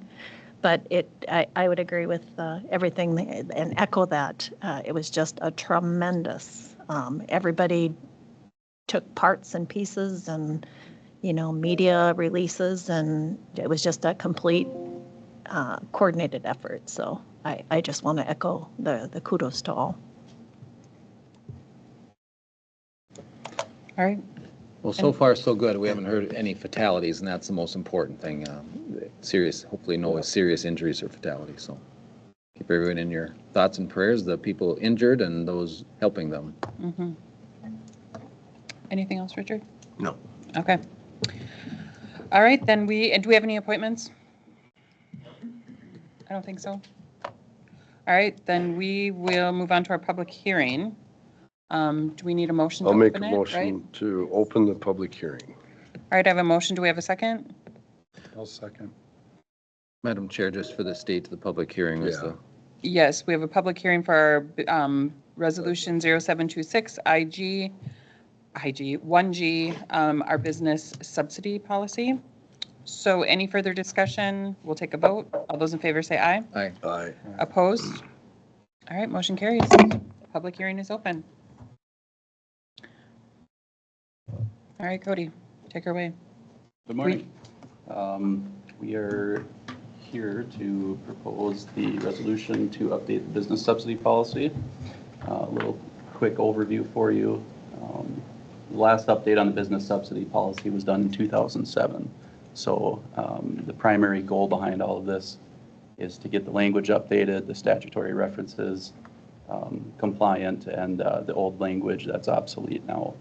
But I would agree with everything and echo that. It was just a tremendous, everybody took parts and pieces and, media releases, and it was just a complete coordinated effort. So I just want to echo the kudos to all.
All right.
Well, so far, so good. We haven't heard any fatalities, and that's the most important thing. Hopefully no serious injuries or fatalities. So keep everyone in your thoughts and prayers, the people injured and those helping them.
Mm-hmm. Anything else, Richard?
No.
Okay. All right, then do we have any appointments? I don't think so. All right, then we will move on to our public hearing. Do we need a motion to
I'll make a
open it, right?
motion to open the public hearing.
All right, I have a motion. Do we have a second?
I'll second.
Madam Chair, just for the state of the public hearing was
Yeah.
the,
Yes, we have a public hearing for our Resolution 0726 IG 1G, our business subsidy policy. So any further discussion? We'll take a vote. All those in favor say aye.
aye.
Aye.
Opposed? All right, motion carries. Public hearing is open. All right, Cody, take her away.
Good morning. We are here to propose the resolution to update the business subsidy policy. A little quick overview for you. The last update on the business subsidy policy was done in 2007. So the primary goal behind all of this is to get the language updated, the statutory references compliant, and the old language that's obsolete now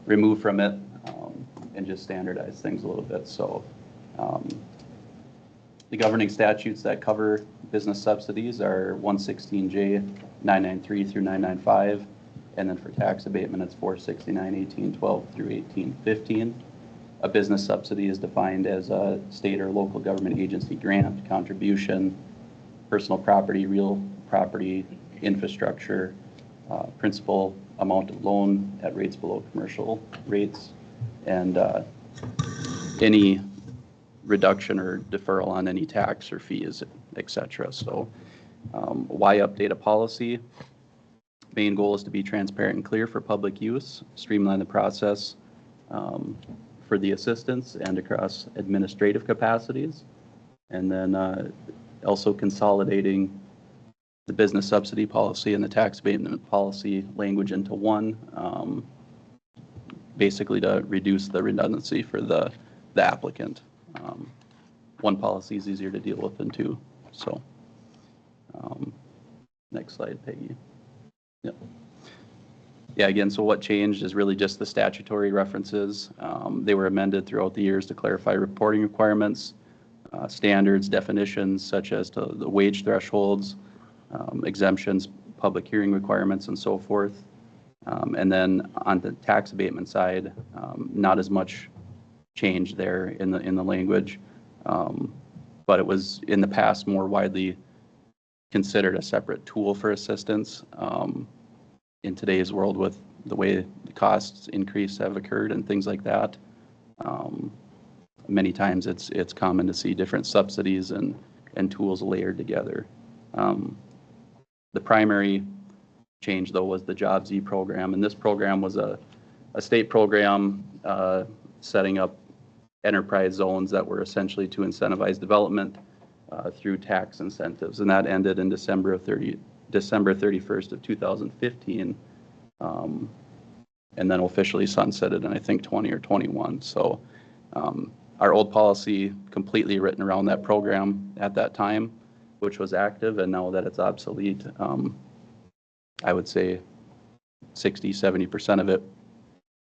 removed from it, and just standardize things a little bit. So the governing statutes that cover business subsidies are 116J, 993 through 995, and then for tax abatement, it's 469, 1812 through 1815. A business subsidy is defined as a state or local government agency grant, contribution, personal property, real property, infrastructure, principal amount of loan at rates below commercial rates, and any reduction or deferral on any tax or fees, et cetera. So why update a policy? Main goal is to be transparent and clear for public use, streamline the process for the assistance and across administrative capacities, and then also consolidating the business subsidy policy and the tax abatement policy language into one, basically to reduce the redundancy for the applicant. One policy is easier to deal with than two. So next slide, Peggy. Yep. Yeah, again, so what changed is really just the statutory references. They were amended throughout the years to clarify reporting requirements, standards, definitions, such as to the wage thresholds, exemptions, public hearing requirements, and so forth. And then on the tax abatement side, not as much change there in the language, but it was in the past more widely considered a separate tool for assistance. In today's world, with the way the costs increase have occurred and things like that, many times it's common to see different subsidies and tools layered together. The primary change, though, was the Jobs E program, and this program was a state program setting up enterprise zones that were essentially to incentivize development through tax incentives, and that ended in December 31st of 2015, and then officially sunsetted in, I think, 20 or 21. So our old policy completely written around that program at that time, which was active, and now that it's obsolete, I would say 60-70% of it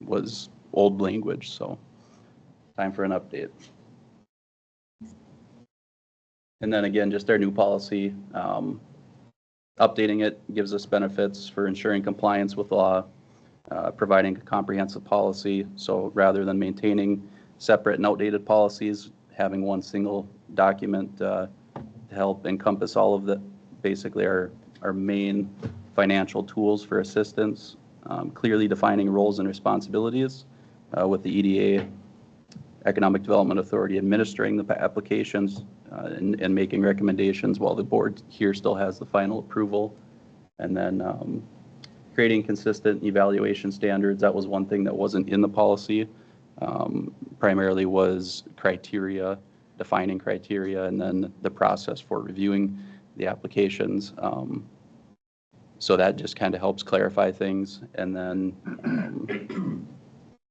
was old language. So time for an update. And then again, just our new policy, updating it gives us benefits for ensuring compliance with law, providing a comprehensive policy. So rather than maintaining separate and outdated policies, having one single document to help encompass all of the, basically our main financial tools for assistance, clearly defining roles and responsibilities with the EDA, Economic Development Authority, administering the applications and making recommendations while the board here still has the final approval. And then creating consistent evaluation standards. That was one thing that wasn't in the policy. Primarily was criteria, defining criteria, and then the process for reviewing the applications. So that just kind of helps clarify things. And then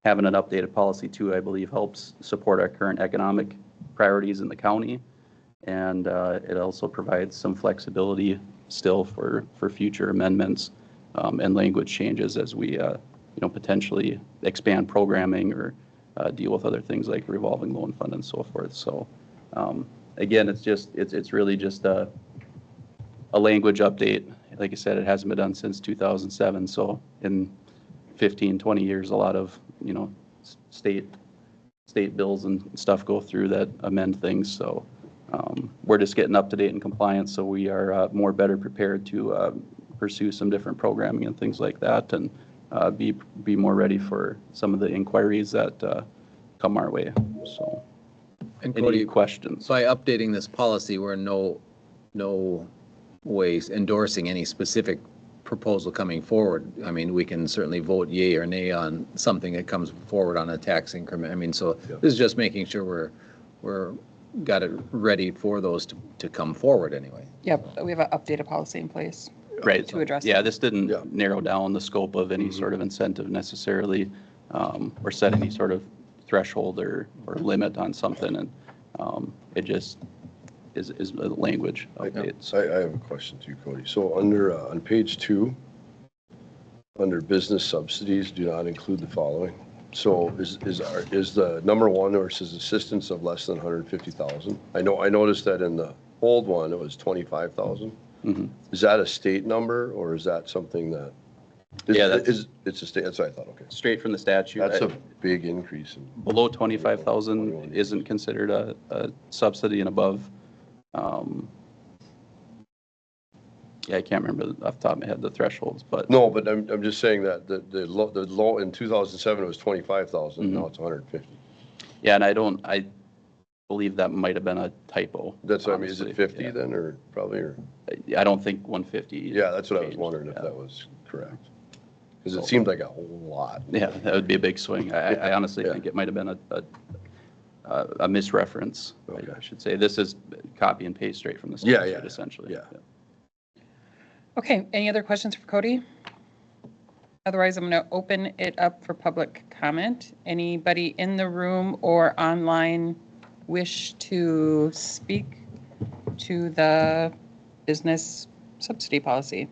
having an updated policy too, I believe, helps support our current economic priorities in the county. And it also provides some flexibility still for future amendments and language changes as we potentially expand programming or deal with other things like revolving loan fund and so forth. So again, it's really just a language update. Like I said, it hasn't been done since 2007. So in 15, 20 years, a lot of, state bills and stuff go through that amend things. So we're just getting up to date in compliance. So we are better prepared to pursue some different programming and things like that, and be more ready for some of the inquiries that come our way. So
And
any
Cody,
questions?
by updating this policy, we're in no ways endorsing any specific proposal coming forward. I mean, we can certainly vote yea or nay on something that comes forward on a tax increment. I mean, so this is just making sure we're got it ready for those to come forward anyway.
Yep, we have an updated policy in place.
Right.
To address
Yeah,
it.
this didn't narrow down the scope of any sort of incentive necessarily, or set any sort of threshold or limit on something, and it just is a language updates.
I have a question too, Cody. So under, on page 2, under business subsidies, do not include the following. So is the number 1, or says assistance of less than 150,000? I noticed that in the old one, it was 25,000. Is that a state number, or is that something that?
Yeah,
it's a state, that's what I thought, okay.
Straight from the statute.
That's a big increase.
Below 25,000 isn't considered a subsidy, and above, yeah, I can't remember off the top of my head the thresholds, but.
No, but I'm just saying that the low, in 2007, it was 25,000, now it's 150.
Yeah, and I believe that might have been a typo.
That's what I mean, is it
honestly.
50
Yeah.
then, or probably, or?
I don't think 150.
Yeah, that's what I was
changed.
wondering if
Yeah.
that was correct. Because it seemed like a whole lot.
Yeah, that would be a big swing. I honestly think it might have been a misreference,
Okay.
I should say. This is copy and paste straight from the
Yeah,
statute,
yeah,
essentially.
yeah.
Okay, any other questions for Cody? Otherwise, I'm going to open it up for public comment. Anybody in the room or online wish to speak to the business subsidy policy?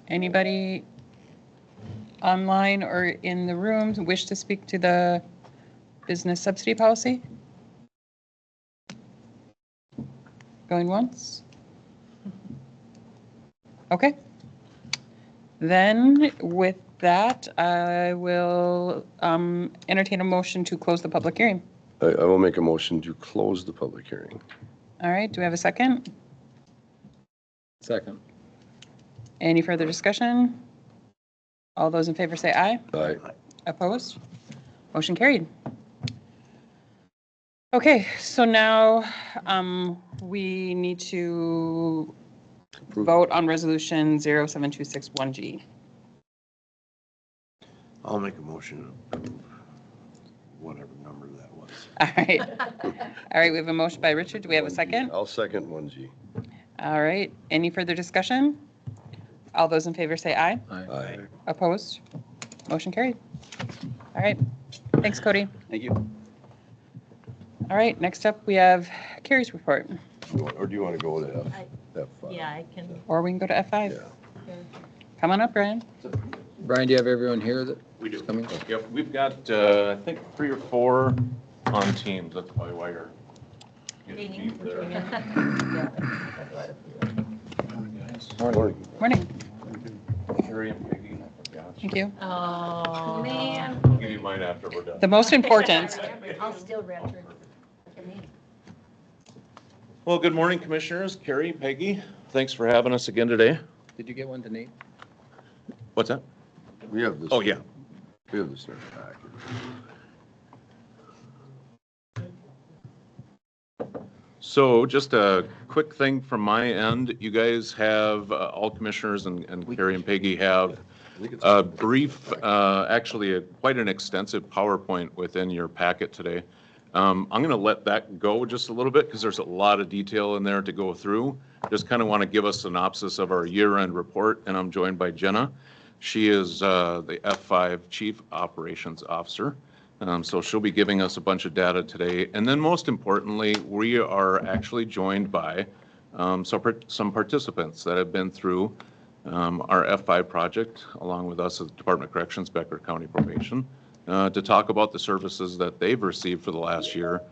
Anybody online or in the room wish to speak to the business subsidy policy? Going once? Okay. Then with that, I will entertain a motion to close the public hearing.
I will make a motion to close the public hearing.
All right, do we have a second?
Second.
Any further discussion? All those in favor say aye.
Aye.
Opposed? Motion carried. Okay, so now we need to vote on resolution 07261G.
I'll make a motion to approve whatever number that was.
All right. All right, we have a motion by Richard. Do we have a second?
I'll second 1G.
All right, any further discussion? All those in favor say aye.
Aye.
Opposed? Motion carried. All right, thanks, Cody.
Thank you.
All right, next up, we have Carrie's report,
Or do you want to go to F5?
Yeah, I can.
or we can go to F5.
Yeah.
Come on up, Brian.
Brian, do you have everyone here that
We do.
is coming?
Yep, we've got, I think, 3 or 4 on Teams. That's probably why you're getting beat there.
Morning.
Morning.
Carrie and Peggy, I forgot.
Thank you.
Oh, man.
I'll give you mine after we're done.
The most important.
I'll still record.
Well, good morning, Commissioners. Carrie, Peggy, thanks for having us again today.
Did you get one to Nate?
What's that?
We have this.
Oh, yeah.
We have this in our packet.
So just a quick thing from my end. You guys have, all commissioners and Carrie and Peggy have a brief, actually quite an extensive PowerPoint within your packet today. I'm going to let that go just a little bit because there's a lot of detail in there to go through. Just kind of want to give a synopsis of our year-end report, and I'm joined by Jenna. She is the F5 Chief Operations Officer. So she'll be giving us a bunch of data today. And then most importantly, we are actually joined by some participants that have been through our F5 project, along with us as Department of Corrections, Becker County Probation, to talk about the services that they've received for the last year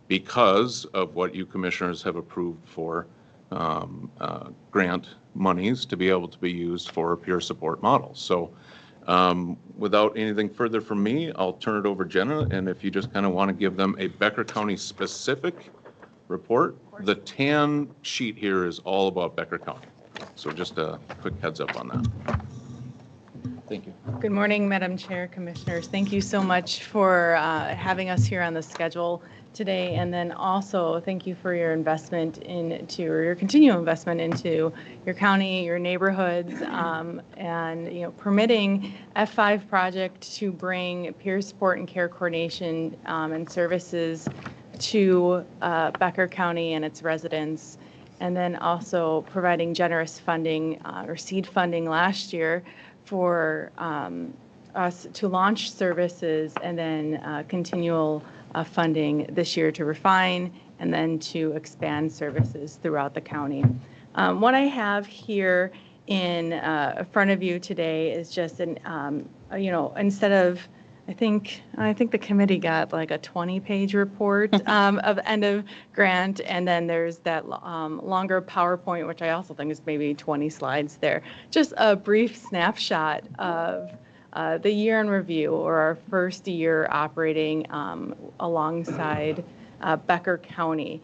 because of what you commissioners have approved for grant monies to be able to be used for peer support models. So without anything further from me, I'll turn it over to Jenna, and if you just kind of want to give them a Becker County specific report. The tan sheet here is all about Becker County. So just a quick heads up on that.
Thank you.
Good morning, Madam Chair, Commissioners. Thank you so much for having us here on the schedule today. And then also, thank you for your investment into, or your continual investment into your county, your neighborhoods, and, you know, permitting F5 project to bring peer support and care coordination and services to Becker County and its residents. And then also providing generous funding or seed funding last year for us to launch services, and then continual funding this year to refine and then to expand services throughout the county. What I have here in front of you today is just an, you know, instead of, I think the committee got like a 20-page report of end of grant, and then there's that longer PowerPoint, which I also think is maybe 20 slides there. Just a brief snapshot of the year in review, or our first year operating alongside Becker County.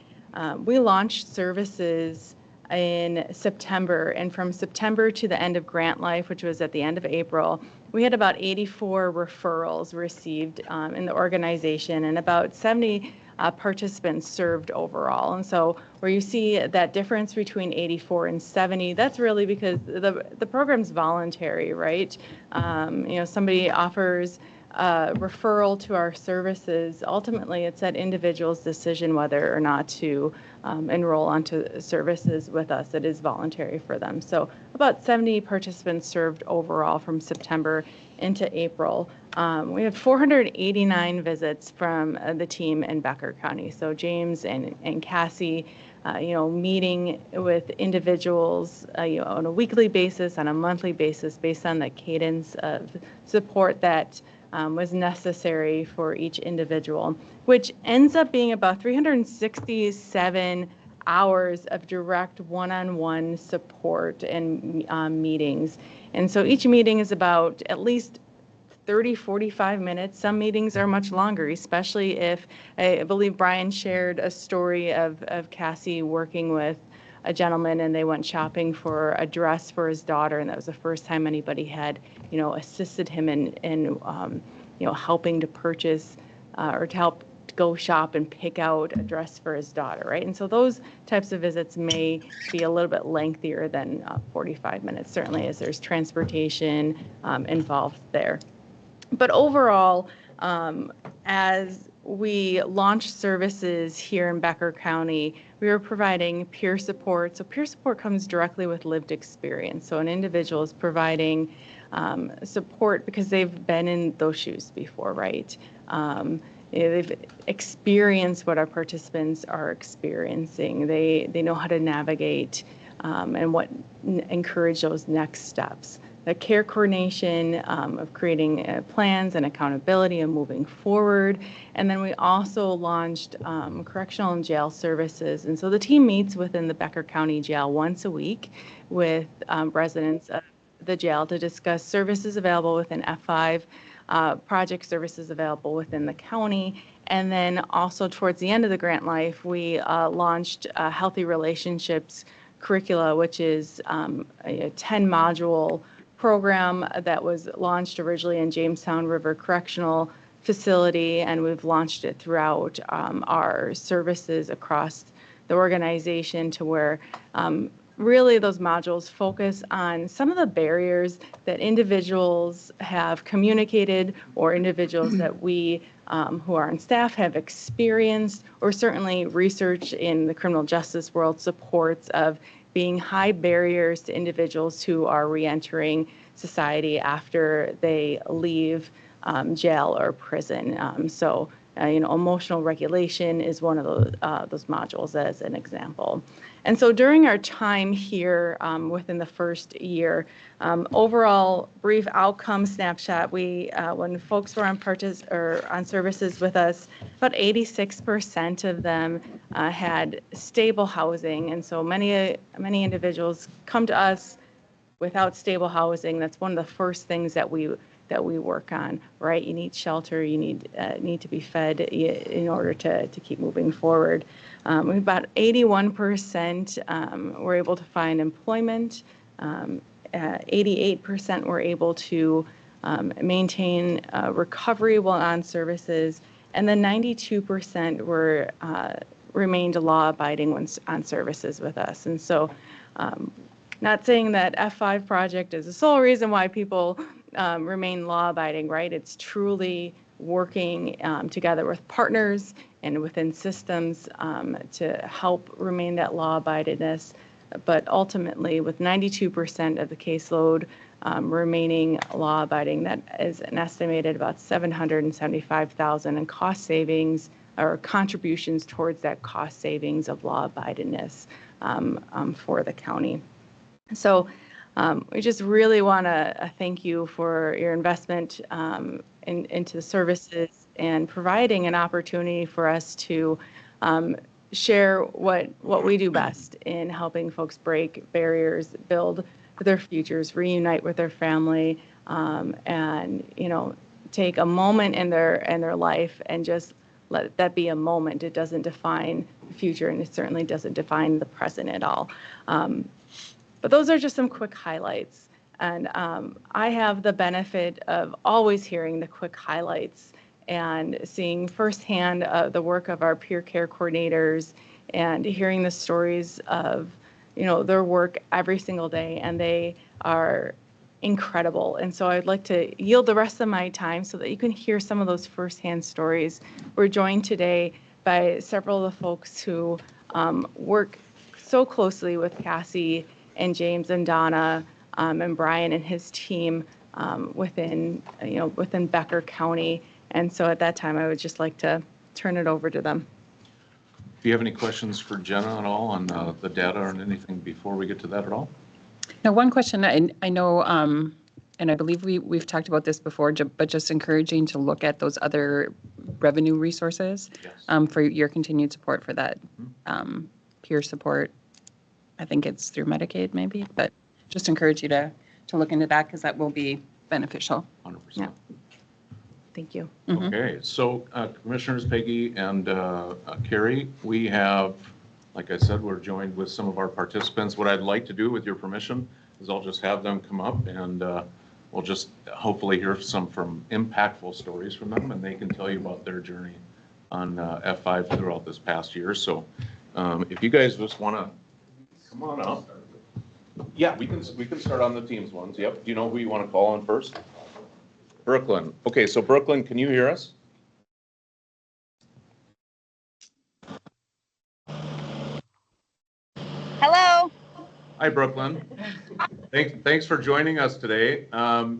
We launched services in September, and from September to the end of grant life, which was at the end of April, we had about 84 referrals received in the organization, and about 70 participants served overall. And so where you see that difference between 84 and 70, that's really because the program's voluntary, right? You know, somebody offers referral to our services. Ultimately, it's that individual's decision whether or not to enroll onto services with us. It is voluntary for them. So about 70 participants served overall from September into April. We had 489 visits from the team in Becker County. So James and Cassie, you know, meeting with individuals, you know, on a weekly basis, on a monthly basis, based on the cadence of support that was necessary for each individual, which ends up being about 367 hours of direct one-on-one support and meetings. And so each meeting is about at least 30, 45 minutes. Some meetings are much longer, especially if, I believe Brian shared a story of Cassie working with a gentleman, and they went shopping for a dress for his daughter, and that was the first time anybody had, you know, assisted him in you know, helping to purchase or to help go shop and pick out a dress for his daughter, right? And so those types of visits may be a little bit lengthier than 45 minutes, certainly, as there's transportation involved there. But overall, as we launched services here in Becker County, we were providing peer support. So peer support comes directly with lived experience. So an individual is providing support because they've been in those shoes before, right? You know, they've experienced what our participants are experiencing. They know how to navigate and what encourage those next steps. The care coordination of creating plans and accountability and moving forward. And then we also launched correctional and jail services. And so the team meets within the Becker County Jail once a week with residents of the jail to discuss services available within F5, project services available within the county. And then also towards the end of the grant life, we launched Healthy Relationships curricula, which is a 10-module program that was launched originally in Jamestown River Correctional Facility, and we've launched it throughout our services across the organization, to where really those modules focus on some of the barriers that individuals have communicated, or individuals that we who are on staff have experienced, or certainly research in the criminal justice world supports of being high barriers to individuals who are reentering society after they leave jail or prison. So emotional regulation is one of those modules as an example. And so during our time here within the first year, overall brief outcome snapshot, when folks were on services with us, about 86% of them had stable housing. And so many individuals come to us without stable housing. That's one of the first things that we work on, right? You need shelter, you need to be fed in order to keep moving forward. About 81% were able to find employment. 88% were able to maintain recovery while on services, and then 92% were remained law-abiding when on services with us. And so, not saying that F5 project is the sole reason why people remain law-abiding, right? It's truly working together with partners and within systems to help remain that law-abidedness. But ultimately, with 92% of the caseload remaining law-abiding, that is an estimated about $775,000 in cost savings or contributions towards that cost savings of law-abidedness for the county. So we just really want to thank you for your investment into the services and providing an opportunity for us to share what we do best in helping folks break barriers, build their futures, reunite with their family, and take a moment in their life and just let that be a moment. It doesn't define the future, and it certainly doesn't define the present at all. But those are just some quick highlights. And I have the benefit of always hearing the quick highlights and seeing firsthand the work of our peer care coordinators and hearing the stories of their work every single day, and they are incredible. And so I'd like to yield the rest of my time so that you can hear some of those firsthand stories. We're joined today by several of the folks who work so closely with Cassie and James and Donna and Brian and his team within Becker County. And so at that time, I would just like to turn it over to them.
Do you have any questions for Jenna at all on the data or anything before we get to that at all?
Now, one question I know, and I believe we've talked about this before, but just encouraging to look at those other revenue resources for your continued support for that peer support. I think it's through Medicaid maybe, but just encourage you to look into that because that will be beneficial.
100%.
Yeah.
Thank you.
Okay, so Commissioners Peggy and Carrie, we have, like I said, we're joined with some of our participants. What I'd like to do, with your permission, is I'll just have them come up and we'll just hopefully hear some impactful stories from them, and they can tell you about their journey on F5 throughout this past year. So if you guys just want to come on up. Yeah, we can start on the Teams ones. Yep. Do you know who you want to call on first? Brooklyn. Okay, so Brooklyn, can you hear us?
Hello.
Hi, Brooklyn. Thanks for joining us today.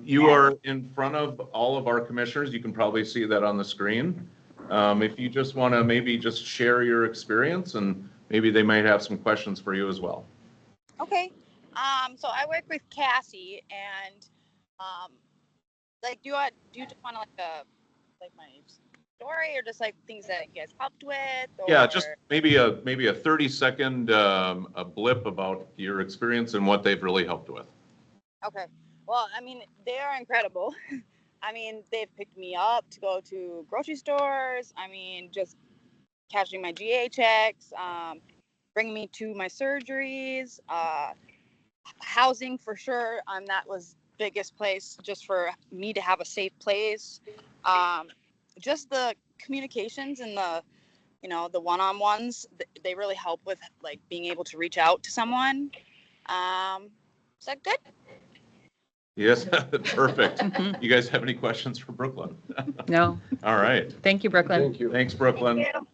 You are in front of all of our commissioners. You can probably see that on the screen. If you just want to maybe just share your experience, and maybe they might have some questions for you as well.
Okay. So I work with Cassie, and do you just want like my story, or just like things that you guys helped with? Or...
Yeah, just maybe a 30-second a blip about your experience and what they've really helped with.
Okay. Well, I mean, they are incredible. I mean, they've picked me up to go to grocery stores. I mean, just cashing my GA checks, bringing me to my surgeries, housing for sure. That was biggest place just for me to have a safe place. Just the communications and the one-on-ones, they really help with like being able to reach out to someone. Is that good?
Yes, perfect. You guys have any questions for Brooklyn?
No.
All right.
Thank you, Brooklyn.
Thank you.
Thanks, Brooklyn.
Thank you.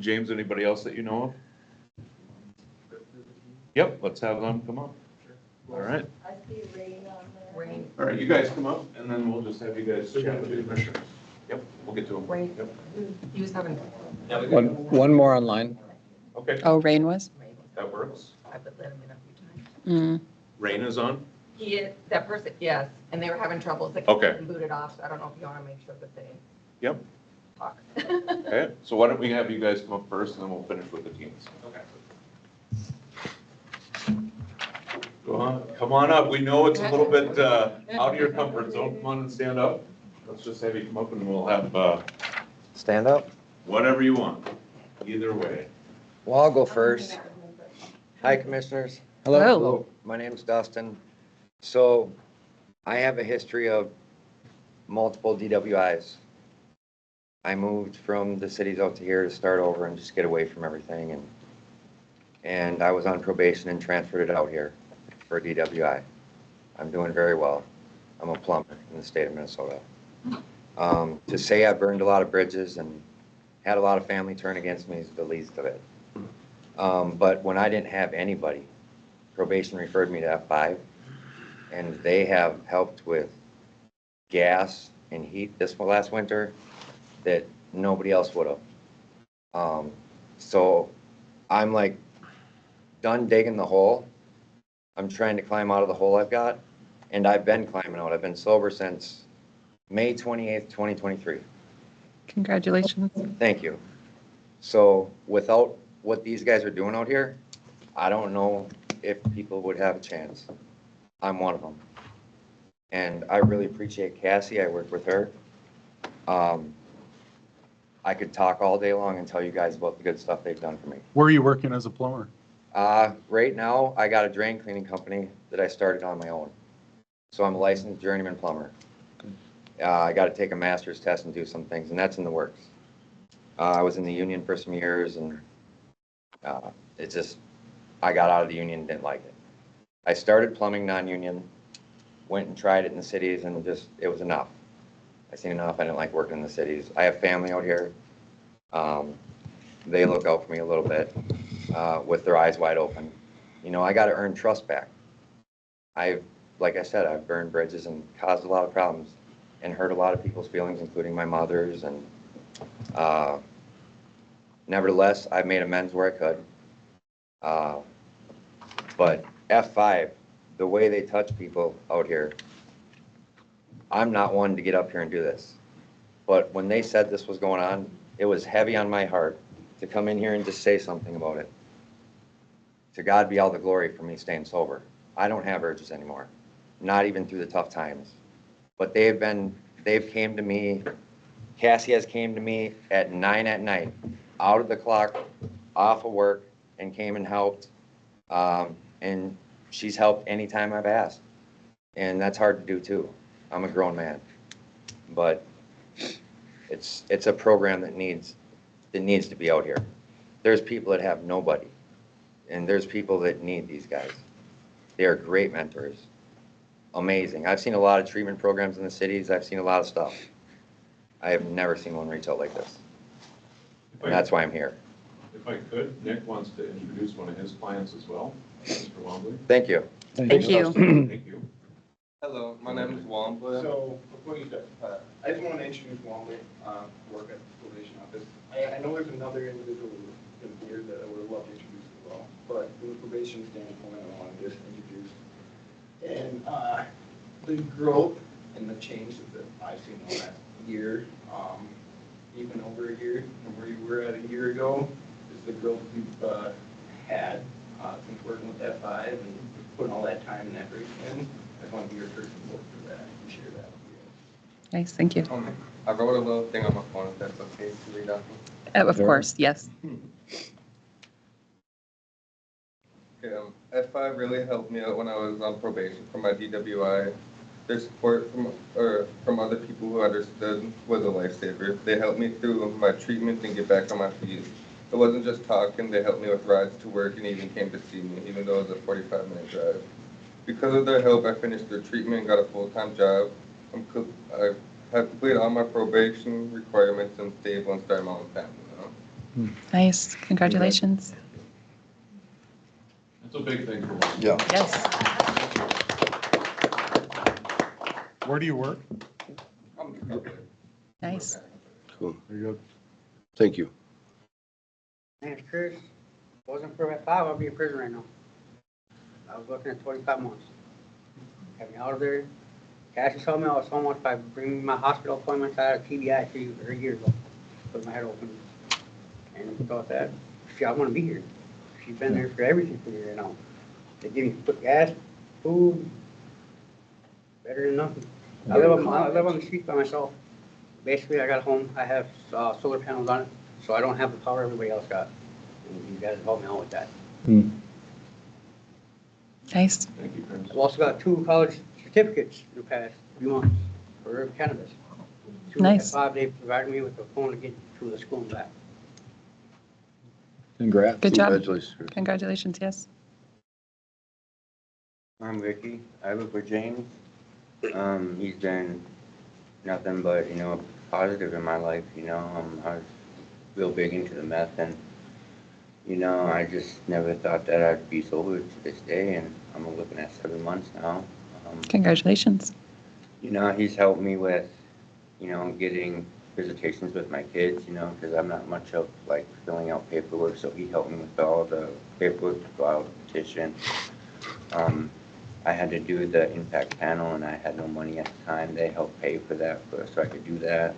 James, anybody else that you know of? Yep, let's have them come up. All right.
I see Rain on there.
All right, you guys come up, and then we'll just have you guys chat with the commissioners. Yep, we'll get to him.
Right.
Yep.
He was having.
One more online.
Okay,
Oh, Rain was?
that works.
I've been letting him in a few times.
Rain is on?
That person, yes, and they were having troubles. They
Okay.
couldn't boot it off, so I don't know if you want to make sure that they
Yep.
talk.
Okay, so why don't we have you guys come up first, and then we'll finish with the teams. Okay. Go on, come on up. We know it's a little bit out of your comfort zone. Come on and stand up. Let's just have you come up and we'll have
Stand up?
whatever you want, either way.
Well, I'll go first. Hi, Commissioners.
Hello.
My name's Dustin. So I have a history of multiple DWIs. I moved from the cities out to here to start over and just get away from everything. And I was on probation and transferred it out here for a DWI. I'm doing very well. I'm a plumber in the state of Minnesota. To say I burned a lot of bridges and had a lot of family turn against me is the least of it. But when I didn't have anybody, probation referred me to F5, and they have helped with gas and heat this last winter that nobody else would have. So I'm like done digging the hole. I'm trying to climb out of the hole I've got, and I've been climbing out. I've been sober since May 28th, 2023.
Congratulations.
Thank you. So without what these guys are doing out here, I don't know if people would have a chance. I'm one of them. And I really appreciate Cassie. I work with her. I could talk all day long and tell you guys about the good stuff they've done for me.
Where are you working as a plumber?
Right now, I got a drain cleaning company that I started on my own. So I'm a licensed journeyman plumber. I got to take a master's test and do some things, and that's in the works. I was in the union for some years, and it's just, I got out of the union and didn't like it. I started plumbing non-union, went and tried it in the cities, and just, it was enough. I seen enough. I didn't like working in the cities. I have family out here. They look out for me a little bit with their eyes wide open. You know, I got to earn trust back. Like I said, I've burned bridges and caused a lot of problems and hurt a lot of people's feelings, including my mother's. And nevertheless, I've made amends where I could. But F5, the way they touch people out here, I'm not one to get up here and do this. But when they said this was going on, it was heavy on my heart to come in here and just say something about it. To God be all the glory for me staying sober. I don't have urges anymore, not even through the tough times. But they've came to me, Cassie has came to me at 9 at night, out of the clock, off of work, and came and helped. And she's helped anytime I've asked. And that's hard to do too. I'm a grown man. But it's a program that needs to be out here. There's people that have nobody. And there's people that need these guys. They are great mentors. Amazing. I've seen a lot of treatment programs in the cities. I've seen a lot of stuff. I have never seen one reach out like this. And that's why I'm here.
If I could, Nick wants to introduce one of his clients as well, Mr. Wombly.
Thank you.
Thank you.
Thank you.
Hello, my name is Wombly. So, before you start, I just want to introduce Wombly, work at the probation office. I know there's another individual in here that I would love to introduce as well, but from the probation standpoint, I want to just introduce. And the growth and the change that I've seen in the last year, even over a year, from where you were at a year ago, is the growth we've had since working with F5 and putting all that time and effort in. I just want to be your first support for that and share that with you.
Nice, thank you.
I wrote a little thing on my phone, if that's okay to read off.
Of course, yes.
Okay, F5 really helped me out when I was on probation for my DWI. Their support from other people who understood was a lifesaver. They helped me through my treatment and get back on my feet. It wasn't just talking, they helped me with rides to work and even came to see me, even though it was a 45-minute drive. Because of their help, I finished their treatment and got a full-time job. I have completed all my probation requirements and stable and started my own family now.
Nice, congratulations.
That's a big thing for one.
Yeah.
Yes.
Where do you work?
I'm good.
Nice.
Cool.
Very good.
Thank you.
Man, Chris, wasn't for F5, I'll be in prison right now. I was looking at 25 months. Had me out of there. Cassie told me I was so much by bringing my hospital appointments out of TBI 3 years ago. Put my head open. And thought that, I want to be here. She's been there for everything for me right now. They give me gas, food, better than nothing. I live on the street by myself. Basically, I got a home. I have solar panels on it, so I don't have the power everybody else got. And you guys help me out with that.
Nice.
I've also got 2 college certificates in the past few months for cannabis. 2
Nice.
F5, they provided me with a phone to get through the school and back.
Congrats.
Good job.
Congratulations.
Congratulations, yes.
I'm Ricky. I live with James. He's been nothing but, positive in my life, I was real big into the meth and, I just never thought that I'd be sober to this day and I'm looking at 7 months now.
Congratulations.
He's helped me with, getting visitations with my kids, because I'm not much of like filling out paperwork, so he helped me with all the paperwork to file the petition. I had to do the impact panel and I had no money at the time. They helped pay for that so I could do that.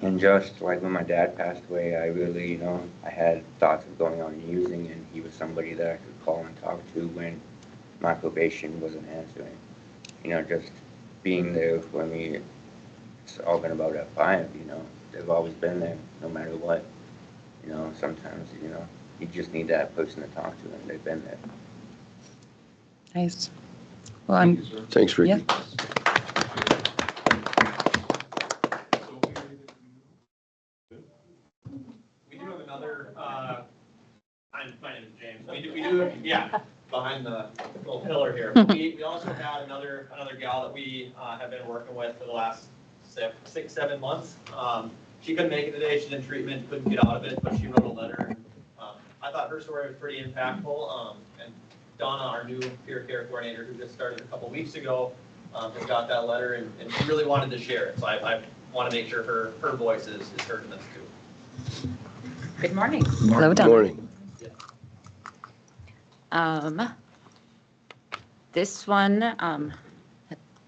And just like when my dad passed away, I really, I had thoughts of going out and using, and he was somebody that I could call and talk to when my probation wasn't answering. Just being there for me, it's all been about F5, They've always been there, no matter what. Sometimes, you just need that person to talk to, and they've been there.
Nice. Well, I'm.
Thanks, Ricky.
Yeah.
We do have another, my name is James. We do, yeah, behind the little pillar here. We also had another gal that we have been working with for the last 6-7 months. She couldn't make it today. She's in treatment, couldn't get out of it, but she wrote a letter. I thought her story was pretty impactful. And Donna, our new peer care coordinator, who just started a couple weeks ago, has got that letter and she really wanted to share it. So I want to make sure her voice is heard in this too.
Good morning.
Hello, Donna.
Morning.
This one,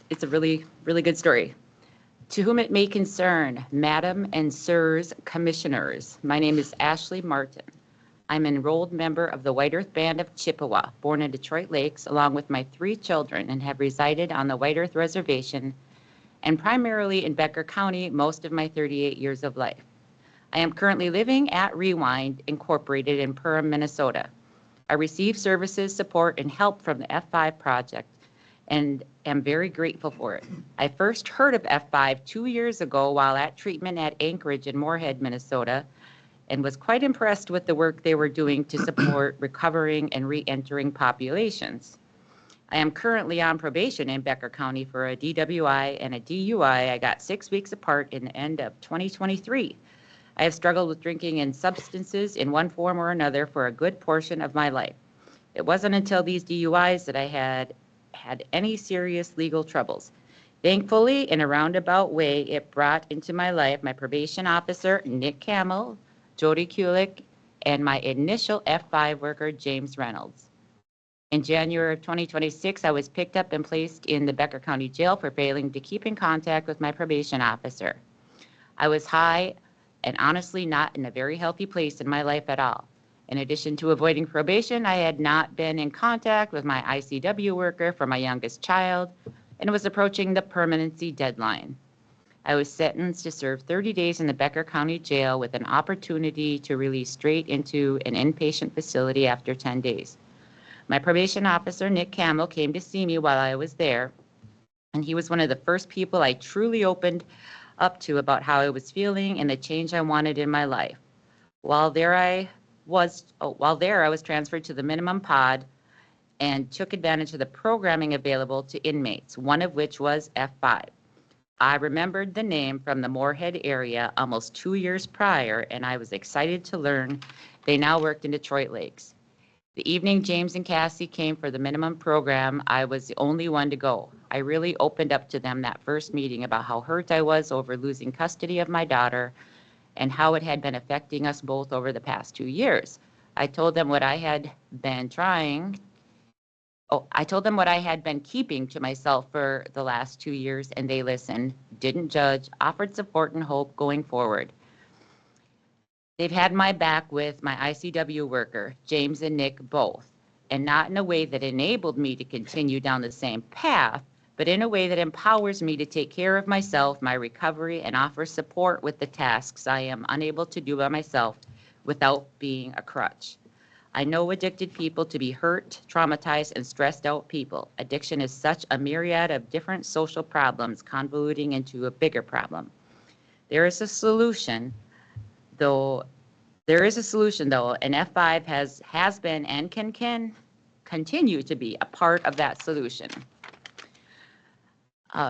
it's a really, really good story. To whom it may concern, Madam and Sirs Commissioners, my name is Ashley Martin. I'm an enrolled member of the White Earth Band of Chippewa, born in Detroit Lakes, along with my 3 children, and have resided on the White Earth Reservation and primarily in Becker County most of my 38 years of life. I am currently living at Rewind Incorporated in Perham, Minnesota. I receive services, support, and help from the F5 project and am very grateful for it. I first heard of F5 2 years ago while at treatment at Anchorage in Moorhead, Minnesota, and was quite impressed with the work they were doing to support recovering and re-entering populations. I am currently on probation in Becker County for a DWI and a DUI I got 6 weeks apart in the end of 2023. I have struggled with drinking and substances in one form or another for a good portion of my life. It wasn't until these DUIs that I had any serious legal troubles. Thankfully, in a roundabout way, it brought into my life my probation officer, Nick Camel, Jody Kulik, and my initial F5 worker, James Reynolds. In January of 2026, I was picked up and placed in the Becker County Jail for failing to keep in contact with my probation officer. I was high and honestly not in a very healthy place in my life at all. In addition to avoiding probation, I had not been in contact with my ICW worker for my youngest child and was approaching the permanency deadline. I was sentenced to serve 30 days in the Becker County Jail with an opportunity to release straight into an inpatient facility after 10 days. My probation officer, Nick Camel, came to see me while I was there, and he was one of the first people I truly opened up to about how I was feeling and the change I wanted in my life. While there, I was transferred to the minimum pod and took advantage of the programming available to inmates, one of which was F5. I remembered the name from the Moorhead area almost 2 years prior, and I was excited to learn they now worked in Detroit Lakes. The evening James and Cassie came for the minimum program, I was the only one to go. I really opened up to them that first meeting about how hurt I was over losing custody of my daughter and how it had been affecting us both over the past 2 years. I told them what I had been keeping to myself for the last 2 years, and they listened, didn't judge, offered support and hope going forward. They've had my back with my ICW worker, James and Nick both, and not in a way that enabled me to continue down the same path, but in a way that empowers me to take care of myself, my recovery, and offer support with the tasks I am unable to do by myself without being a crutch. I know addicted people to be hurt, traumatized, and stressed out people. Addiction is such a myriad of different social problems convoluting into a bigger problem. There is a solution, though, and F5 has been and can continue to be a part of that solution.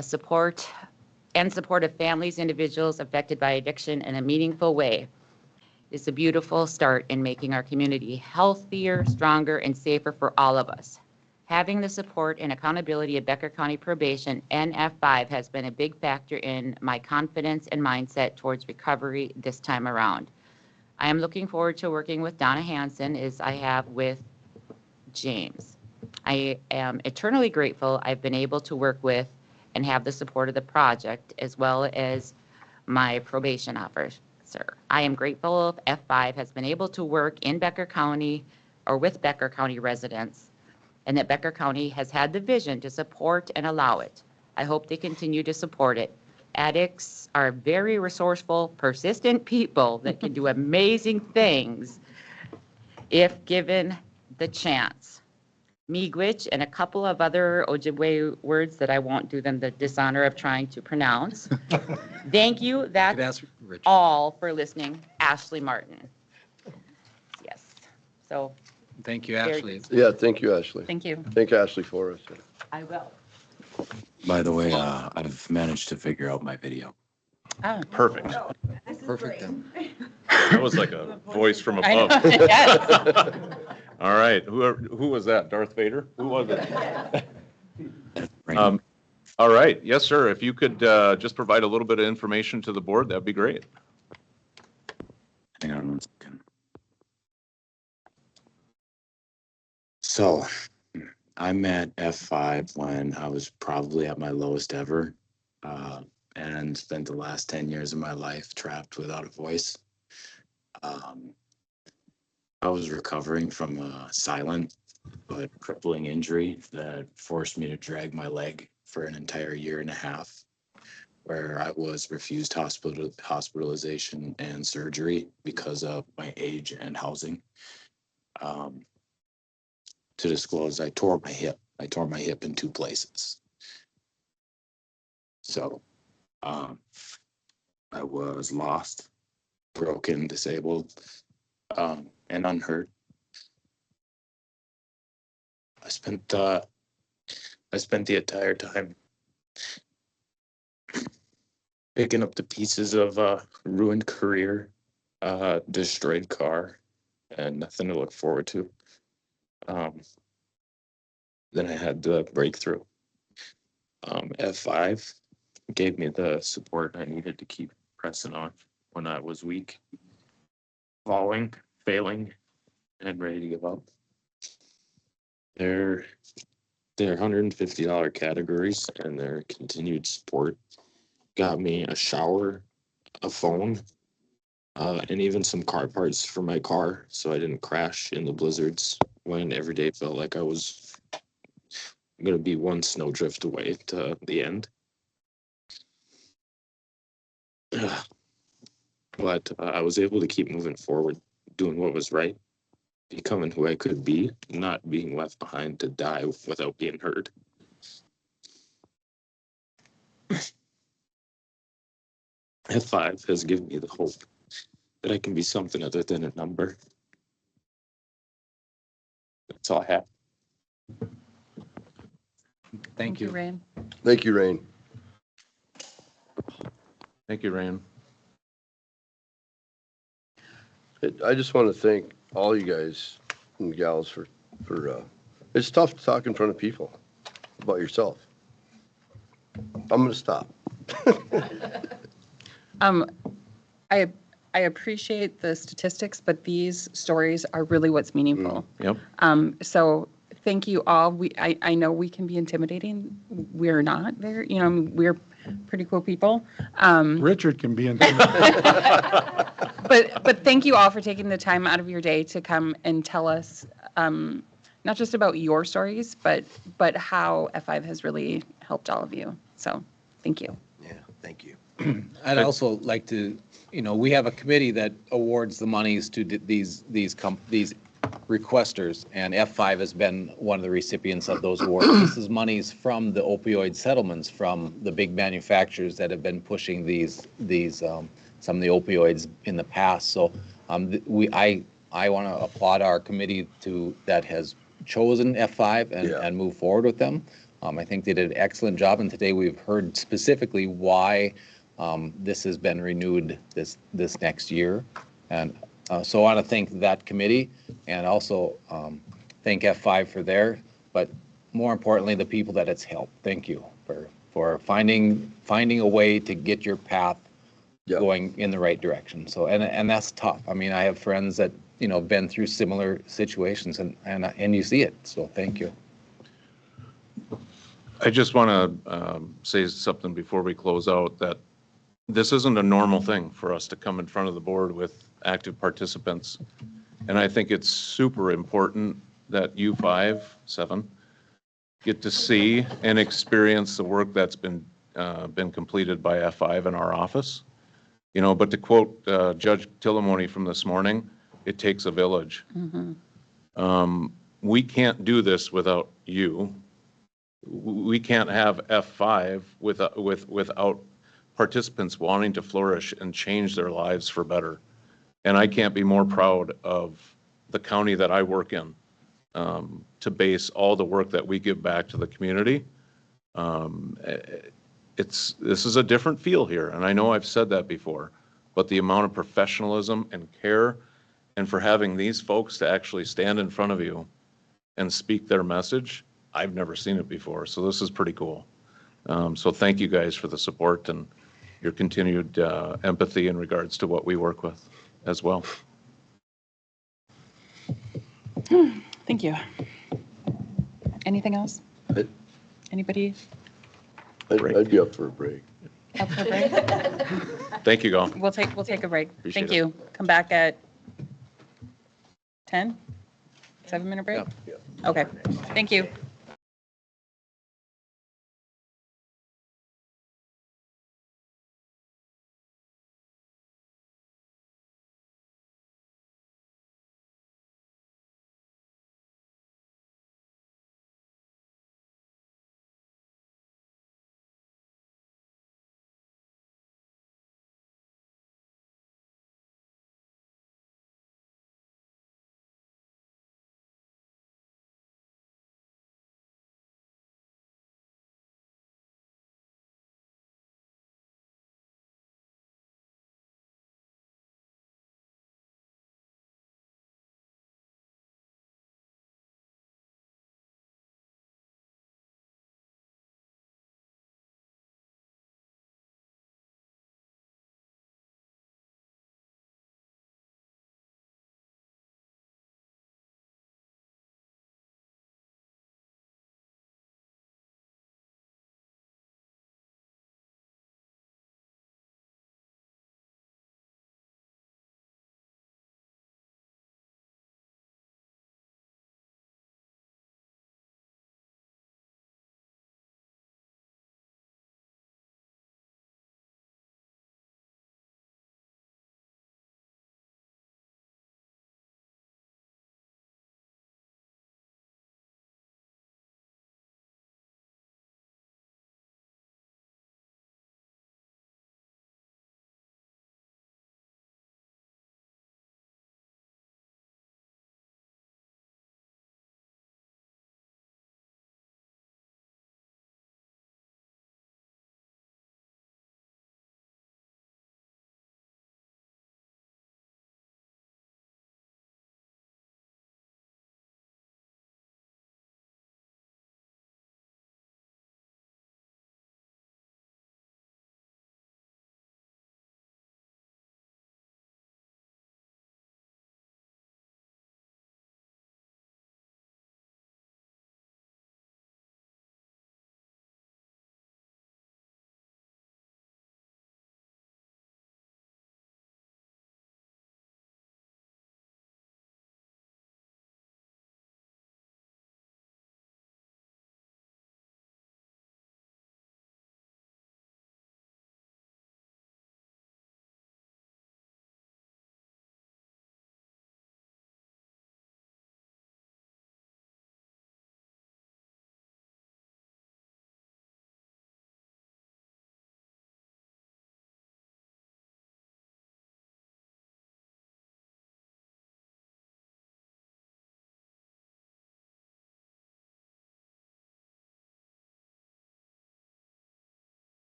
Support of families, individuals affected by addiction in a meaningful way is a beautiful start in making our community healthier, stronger, and safer for all of us. Having the support and accountability of Becker County Probation and F5 has been a big factor in my confidence and mindset towards recovery this time around. I am looking forward to working with Donna Hansen as I have with James. I am eternally grateful I've been able to work with and have the support of the project as well as my probation officer. I am grateful F5 has been able to work in Becker County or with Becker County residents, and that Becker County has had the vision to support and allow it. I hope they continue to support it. Addicts are very resourceful, persistent people that can do amazing things if given the chance. Miigwech and a couple of other Ojibwe words that I won't do them the dishonor of trying to pronounce. Thank you. That's all for listening. Ashley Martin. Yes. So.
Thank you, Ashley.
Yeah, thank you, Ashley.
Thank you.
Thank Ashley for us.
I will.
By the way, I've managed to figure out my video.
Oh.
Perfect.
Perfect then.
That was like a voice from
I know,
above.
yes.
All right, who was that? Darth Vader? Who was it? All right, yes, sir. If you could just provide a little bit of information to the board, that'd be great.
Hang on 1 second. So, I'm at F5 when I was probably at my lowest ever, and spent the last 10 years of my life trapped without a voice. I was recovering from a silent but crippling injury that forced me to drag my leg for an entire 1.5 years, where I was refused hospitalization and surgery because of my age and housing. To disclose, I tore my hip. I tore my hip in 2 places. So, I was lost, broken, disabled, and unhurt. I spent the entire time picking up the pieces of a ruined career, destroyed car, and nothing to look forward to. Then I had the breakthrough. F5 gave me the support I needed to keep pressing on when I was weak, falling, failing, and ready to give up. Their $150 categories and their continued support got me a shower, a phone, and even some car parts for my car so I didn't crash in the blizzards when every day felt like I was going to be one snowdrift away to the end. But I was able to keep moving forward, doing what was right, becoming who I could be, not being left behind to die without being heard. F5 has given me the hope that I can be something other than a number. That's all I have.
Thank you.
Rain.
Thank you, Rain.
Thank you, Ryan.
I just want to thank all you guys and gals for it's tough to talk in front of people about yourself. I'm gonna stop.
I appreciate the statistics, but these stories are really what's meaningful.
Yep.
So thank you all. I know we can be intimidating. We're not there. You know, I mean, we're pretty cool people.
Richard can be intimidating.
But thank you all for taking the time out of your day to come and tell us, not just about your stories, but how F5 has really helped all of you. So thank you.
Yeah, thank you.
I'd also like to, we have a committee that awards the monies to these requesters, and F5 has been one of the recipients of those awards. This is monies from the opioid settlements from the big manufacturers that have been pushing some of the opioids in the past. So I want to applaud our committee that has chosen F5 and move forward with them. I think they did an excellent job, and today we've heard specifically why this has been renewed this next year. And so I want to thank that committee and also thank F5 for but more importantly, the people that it's helped. Thank you for finding a way to get your path going in the right direction. So, and that's tough. I mean, I have friends that, been through similar situations and you see it. So thank you.
I just want to say something before we close out, that this isn't a normal thing for us to come in front of the board with active participants. And I think it's super important that you 7 get to see and experience the work that's been completed by F5 in our office. But to quote Judge Tillamoni from this morning, it takes a village. We can't do this without you. We can't have F5 without participants wanting to flourish and change their lives for better. And I can't be more proud of the county that I work in to base all the work that we give back to the community. This is a different feel here, and I know I've said that before, but the amount of professionalism and care, and for having these folks to actually stand in front of you and speak their message, I've never seen it before. So this is pretty cool. So thank you guys for the support and your continued empathy in regards to what we work with as well.
Thank you. Anything else? Anybody?
I'd be up for a break.
Up for a break?
Thank you, Go.
We'll take a break.
Appreciate
Thank
it.
you. Come back at 10? 7-minute break? Okay. Thank you.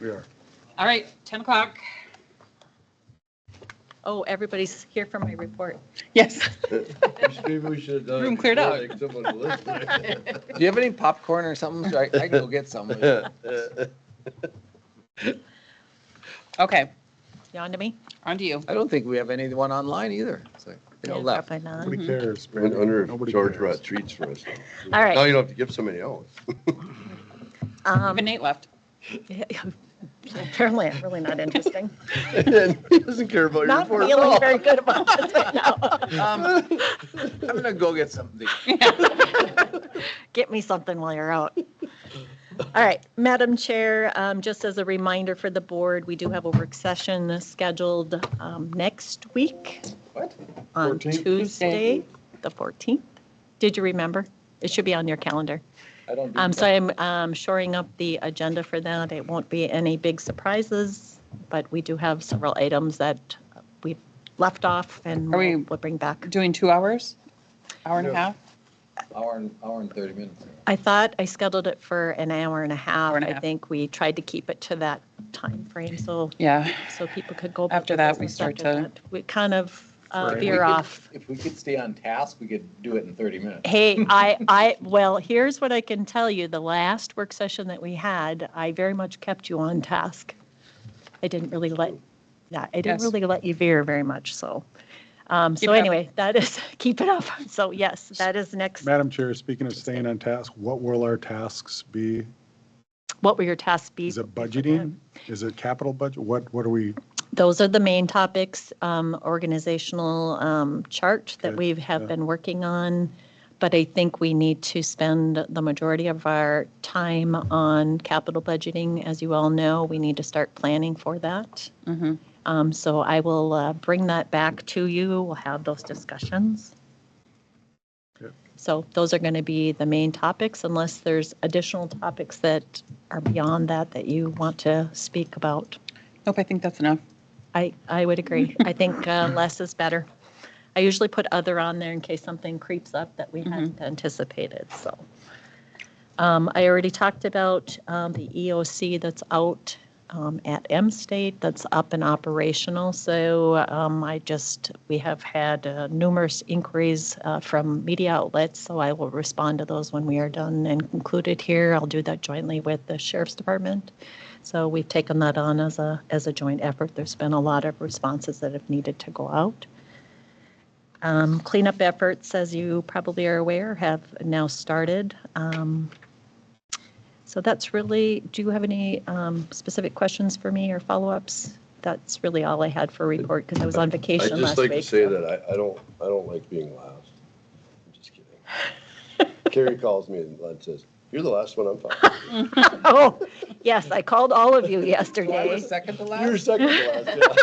We are.
All right, 10 o'clock.
Oh, everybody's here for my report.
Yes.
Maybe we should have done.
Room
it
cleared
before
out.
they took on the list.
Do you have any popcorn or something? I can go get some.
Okay,
You on to me?
on to you.
I don't think we have anyone online either. So they all
Yeah,
left.
probably not.
Nobody cares.
I wonder if
Nobody
George
cares.
brought treats for us.
All right.
Now you don't have to give somebody else.
Even Nate left.
Apparently, I'm really not interesting.
And he doesn't care about your
Not
report at
feeling
all.
very good about this right now.
I'm gonna go get something.
Get me something while you're out. All right, Madam Chair, just as a reminder for the board, we do have a work session scheduled next week.
What?
On
14th?
Tuesday, the 14th. Did you remember? It should be on your calendar.
I don't do
So I'm shoring up the agenda for that. It won't be any big surprises, but we do have several items that we've left off and
Are we-
we'll bring back.
Doing 2 hours? Hour and a half?
Hour and 30 minutes.
I thought I scheduled it for an hour and a half.
Hour and a
I
half.
think we tried to keep it to that time frame, so
Yeah.
people could go. about
After
their
that, we
business
start
after
to-
that. We kind of
If we
veer
could-
off.
If we could stay on task, we could do it in 30 minutes.
Hey, well, here's what I can tell you. The last work session that we had, I very much kept you on task. I didn't really let
Yes.
you veer very much, so.
Keep
So
it up.
anyway, that is, keep it up. So yes, that is next.
Madam Chair, speaking of staying on task, what will our tasks be?
What will your tasks be?
Is it budgeting? Is it capital budget? What are we?
Those are the main topics, organizational chart that
Okay,
we have
yeah.
been working on. But I think we need to spend the majority of our time on capital budgeting. As you all know, we need to start planning for that.
Mhm.
So I will bring that back to you. We'll have those discussions.
Good.
So those are going to be the main topics unless there's additional topics that are beyond that you want to speak about.
Nope, I think that's enough.
I would agree. I think less is better. I usually put other on there in case something creeps up that we hadn't anticipated, so. I already talked about the EOC that's out at M State, that's up and operational. So we have had numerous inquiries from media outlets, so I will respond to those when we are done and concluded here. I'll do that jointly with the Sheriff's Department. So we've taken that on as a joint effort. There's been a lot of responses that have needed to go out. Cleanup efforts, as you probably are aware, have now started. So that's really, do you have any specific questions for me or follow-ups? That's really all I had for a report because I was on vacation
I'd
last
just like to
week.
say
so.
that I don't like being last. I'm just kidding. Carrie calls me and says, "You're the last one I'm talking to."
Oh, yes, I called all of you
So I
yesterday.
was second to last?
You were second to last, yeah.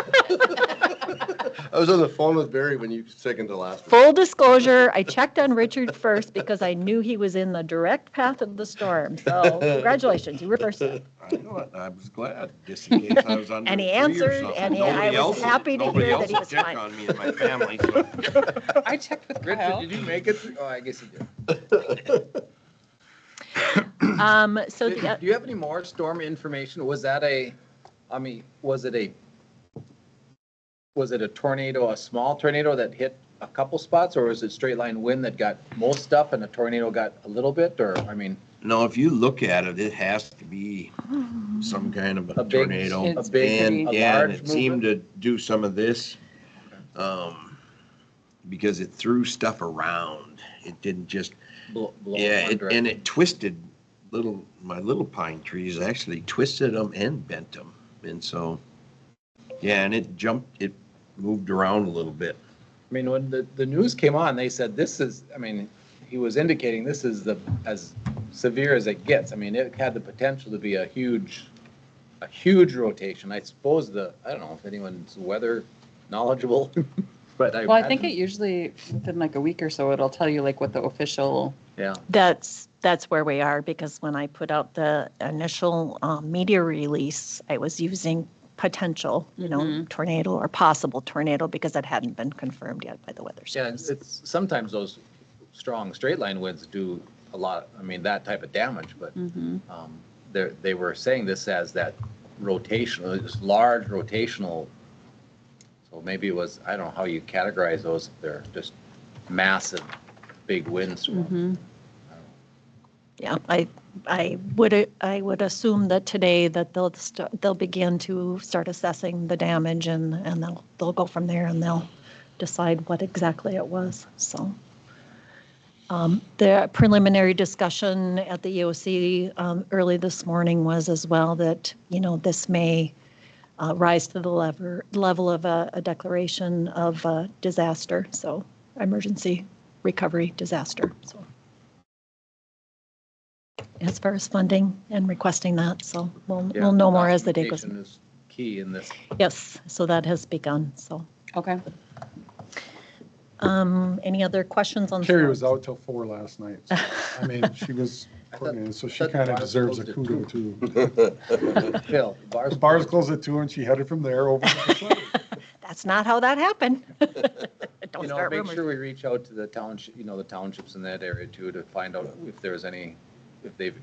I was on the phone with Barry when you second to last.
Full disclosure, I checked on Richard first because I knew he was in the direct path of the storm. So congratulations, you were first.
I know it. I was glad, just in case I was under
And he
a tree or
answered,
something.
and I
Nobody
was
else-
happy to
nobody
hear
else
that he
would
was
check
fine.
on me and my family, so.
I checked with
Richard,
Kyle.
did you make it? Oh, I guess you did.
So
Do
the,
you have any more storm information? Was it a tornado, a small tornado that hit a couple spots, or was it straight line wind that got most stuff and a tornado got a little bit, or, I mean?
No, if you look at it, it has to be some kind of a
big-
tornado.
A big,
And,
a
yeah, and
large
it seemed
movement?
to do some of this, because it threw stuff around. It didn't just,
Blow
yeah,
one direction.
and it twisted my little pine trees, actually twisted them and bent them. And so, yeah, and it moved around a little bit.
I mean, when the news came on, they said this is, I mean, he was indicating this is as severe as it gets. I mean, it had the potential to be a huge rotation. I suppose I don't know if anyone's weather knowledgeable, but
Well, I think it usually, within like a week or so, it'll tell you like what the official.
Yeah.
that's where we are because when I put out the initial media release, I was using potential, tornado or possible tornado because it hadn't been confirmed yet by the weather
Yeah,
service.
it's sometimes those strong straight line winds do a lot, I mean, that type of damage, but they were saying this as that rotational, this large rotational. So maybe it was, I don't know how you categorize those, if they're just massive, big windstorms.
Yeah, I would assume that today that they'll begin to start assessing the damage and they'll go from there and they'll decide what exactly it was, so. The preliminary discussion at the EOC early this morning was as well that, this may rise to the level of a declaration of disaster, so emergency recovery disaster, so. As far as funding and requesting that, so we'll know more as the day goes.
Documentation is key in this.
Yes, so that has begun, so.
Okay.
Any other questions on?
Carrie was out till 4 last night. So, I mean, she was coordinating, so she kind of deserves a kudo too.
Phil,
The bars closed at 2 and she headed from there over to the site.
That's not how that happened. Don't start
Make
rumors.
sure we reach out to the township, the townships in that area too, to find out if there's any, if they've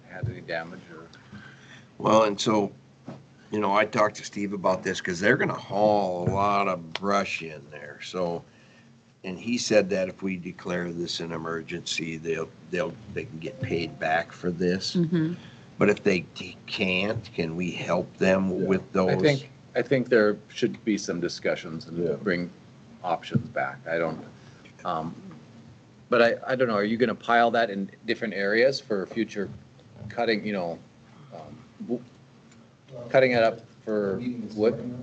had any damage or.
Well, and so, I talked to Steve about this because they're gonna haul a lot of brush in there, so. And he said that if we declare this an emergency, they can get paid back for this.
Mm-hmm.
But if they can't, can we help them with those?
I think there should be some discussions and bring options back. I don't, but I don't know, are you gonna pile that in different areas for future cutting, cutting it up for wood?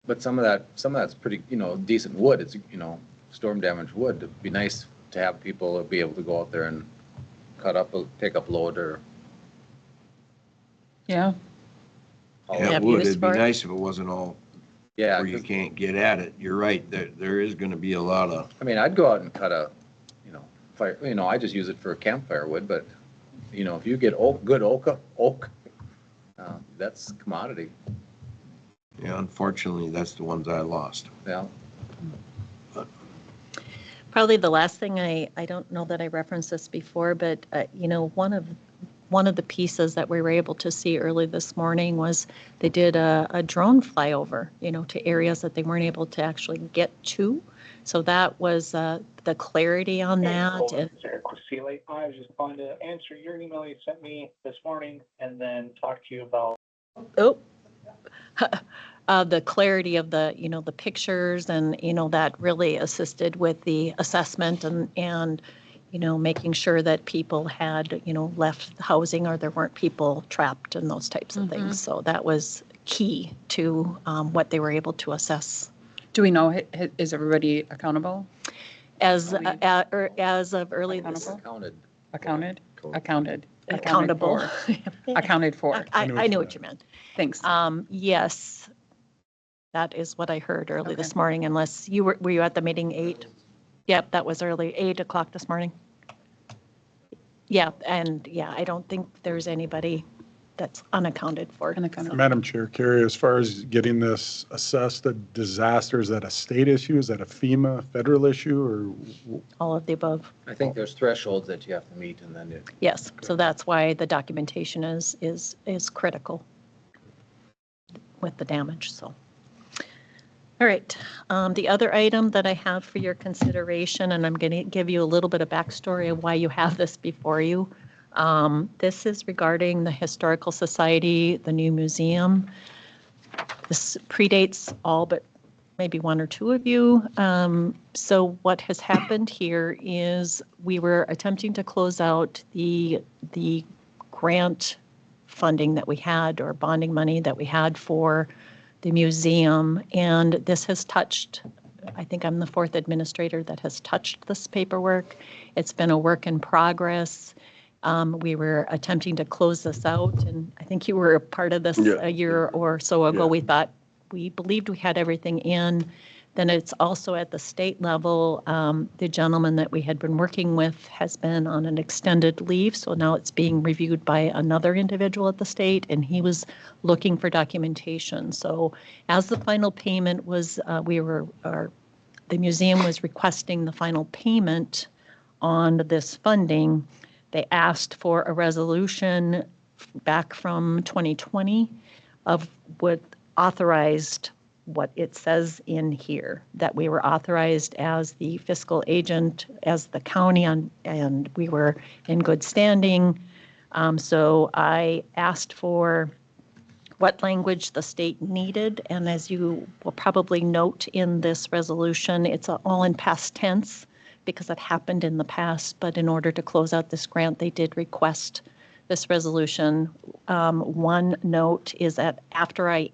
But some of that's pretty, decent wood. It's, storm damaged wood. It'd be nice to have people be able to go out there and cut up, take up load or.
Yeah.
Yeah, it would. It'd be nice if it wasn't all
Yeah.
where you can't get at it. You're right. There is gonna be a lot of.
I mean, I'd go out and cut a, fire, I just use it for campfire wood, but, if you get good oak, that's commodity.
Yeah, unfortunately, that's the ones I lost.
Yeah.
Probably the last thing I don't know that I referenced this before, but, one of the pieces that we were able to see early this morning was they did a drone flyover, to areas that they weren't able to actually get to. So that was the clarity on that. And
I was just calling to answer your email you sent me this morning and then talk to you about.
The clarity of the pictures and, that really assisted with the assessment and making sure that people had, left housing or there weren't people trapped and those types of things. So that was key to what they were able to assess.
Do we know, is everybody accountable?
As of early this.
Accounted?
Accountable.
Accounted for.
I knew what you meant.
Thanks.
Yes, that is what I heard early this morning, unless were you at the meeting 8? Yep, that was early, 8 o'clock this morning. Yeah, and I don't think there's anybody that's unaccounted for.
Madam Chair, Carrie, as far as getting this assessed, a disaster, is that a state issue? Is that a FEMA federal issue or?
All of the above.
I think there's thresholds that you have to meet and then
Yes, so that's why the documentation is critical with the damage, so. All right, the other item that I have for your consideration, and I'm going to give you a little bit of backstory of why you have this before you. This is regarding the Historical Society, the new museum. This predates all but maybe one or two of you. So what has happened here is we were attempting to close out the grant funding that we had, or bonding money that we had for the museum, and this has touched, I think I'm the 4th administrator that has touched this paperwork. It's been a work in progress. We were attempting to close this out, and I think you were a part of this a year or so ago. We believed we had everything in. Then it's also at the state level. The gentleman that we had been working with has been on an extended leave, so now it's being reviewed by another individual at the state, and he was looking for documentation. So as the final payment was, the museum was requesting the final payment on this funding. They asked for a resolution back from 2020 of what authorized what it says in here, that we were authorized as the fiscal agent, as the county, and we were in good standing. So I asked for what language the state needed, and as you will probably note in this resolution, it's all in past tense because it happened in the past, but in order to close out this grant, they did request this resolution. One note is that after I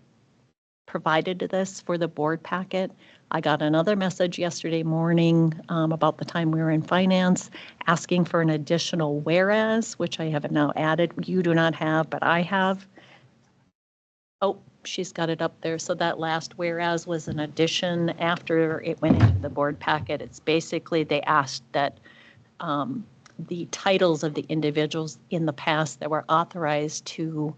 provided this for the board packet, I got another message yesterday morning about the time we were in finance, asking for an additional whereas, which I have now added. You do not have, but I have. Oh, she's got it up there. So that last whereas was an addition after it went into the board packet. It's basically they asked that the titles of the individuals in the past that were authorized to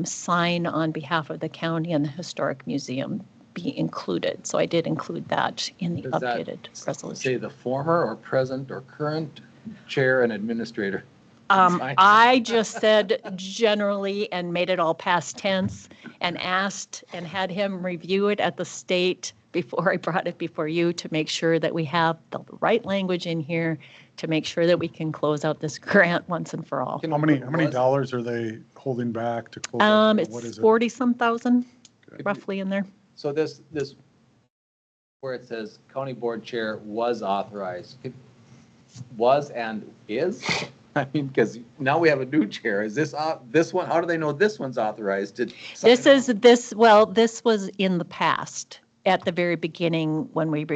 sign on behalf of the county and the Historic Museum be included. So I did include that in the
Does that
updated resolution.
say the former or present or current chair and administrator?
I just said generally and made it all past tense and asked and had him review it at the state before I brought it before you to make sure that we have the right language in here to make sure that we can close out this grant once and for all.
How many dollars are they holding back to close out? What is
It's
it?
40-some thousand roughly in there.
So this, where it says county board chair was authorized, was and is? I mean, because now we have a new chair. Is this one, how do they know this one's authorized?
This was in the past, at the very beginning when we,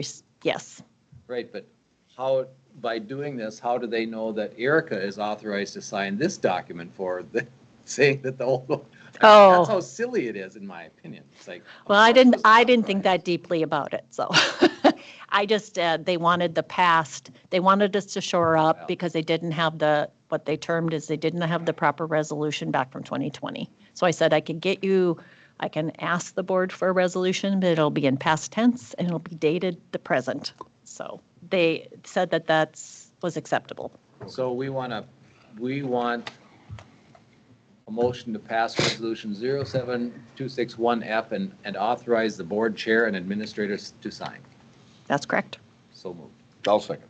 yes.
Right, but how, by doing this, how do they know that Erica is authorized to sign this document for saying that the old one?
Oh.
That's how silly it is, in my opinion. It's like.
Well, I didn't think that deeply about it, so. I just, they wanted the past, they wanted us to shore up because they didn't have what they termed is they didn't have the proper resolution back from 2020. So I said I can ask the board for a resolution, but it'll be in past tense and it'll be dated the present. So they said that was acceptable.
So we want a motion to pass resolution 07261F and authorize the board chair and administrators to sign.
That's correct.
So moved.
I'll second.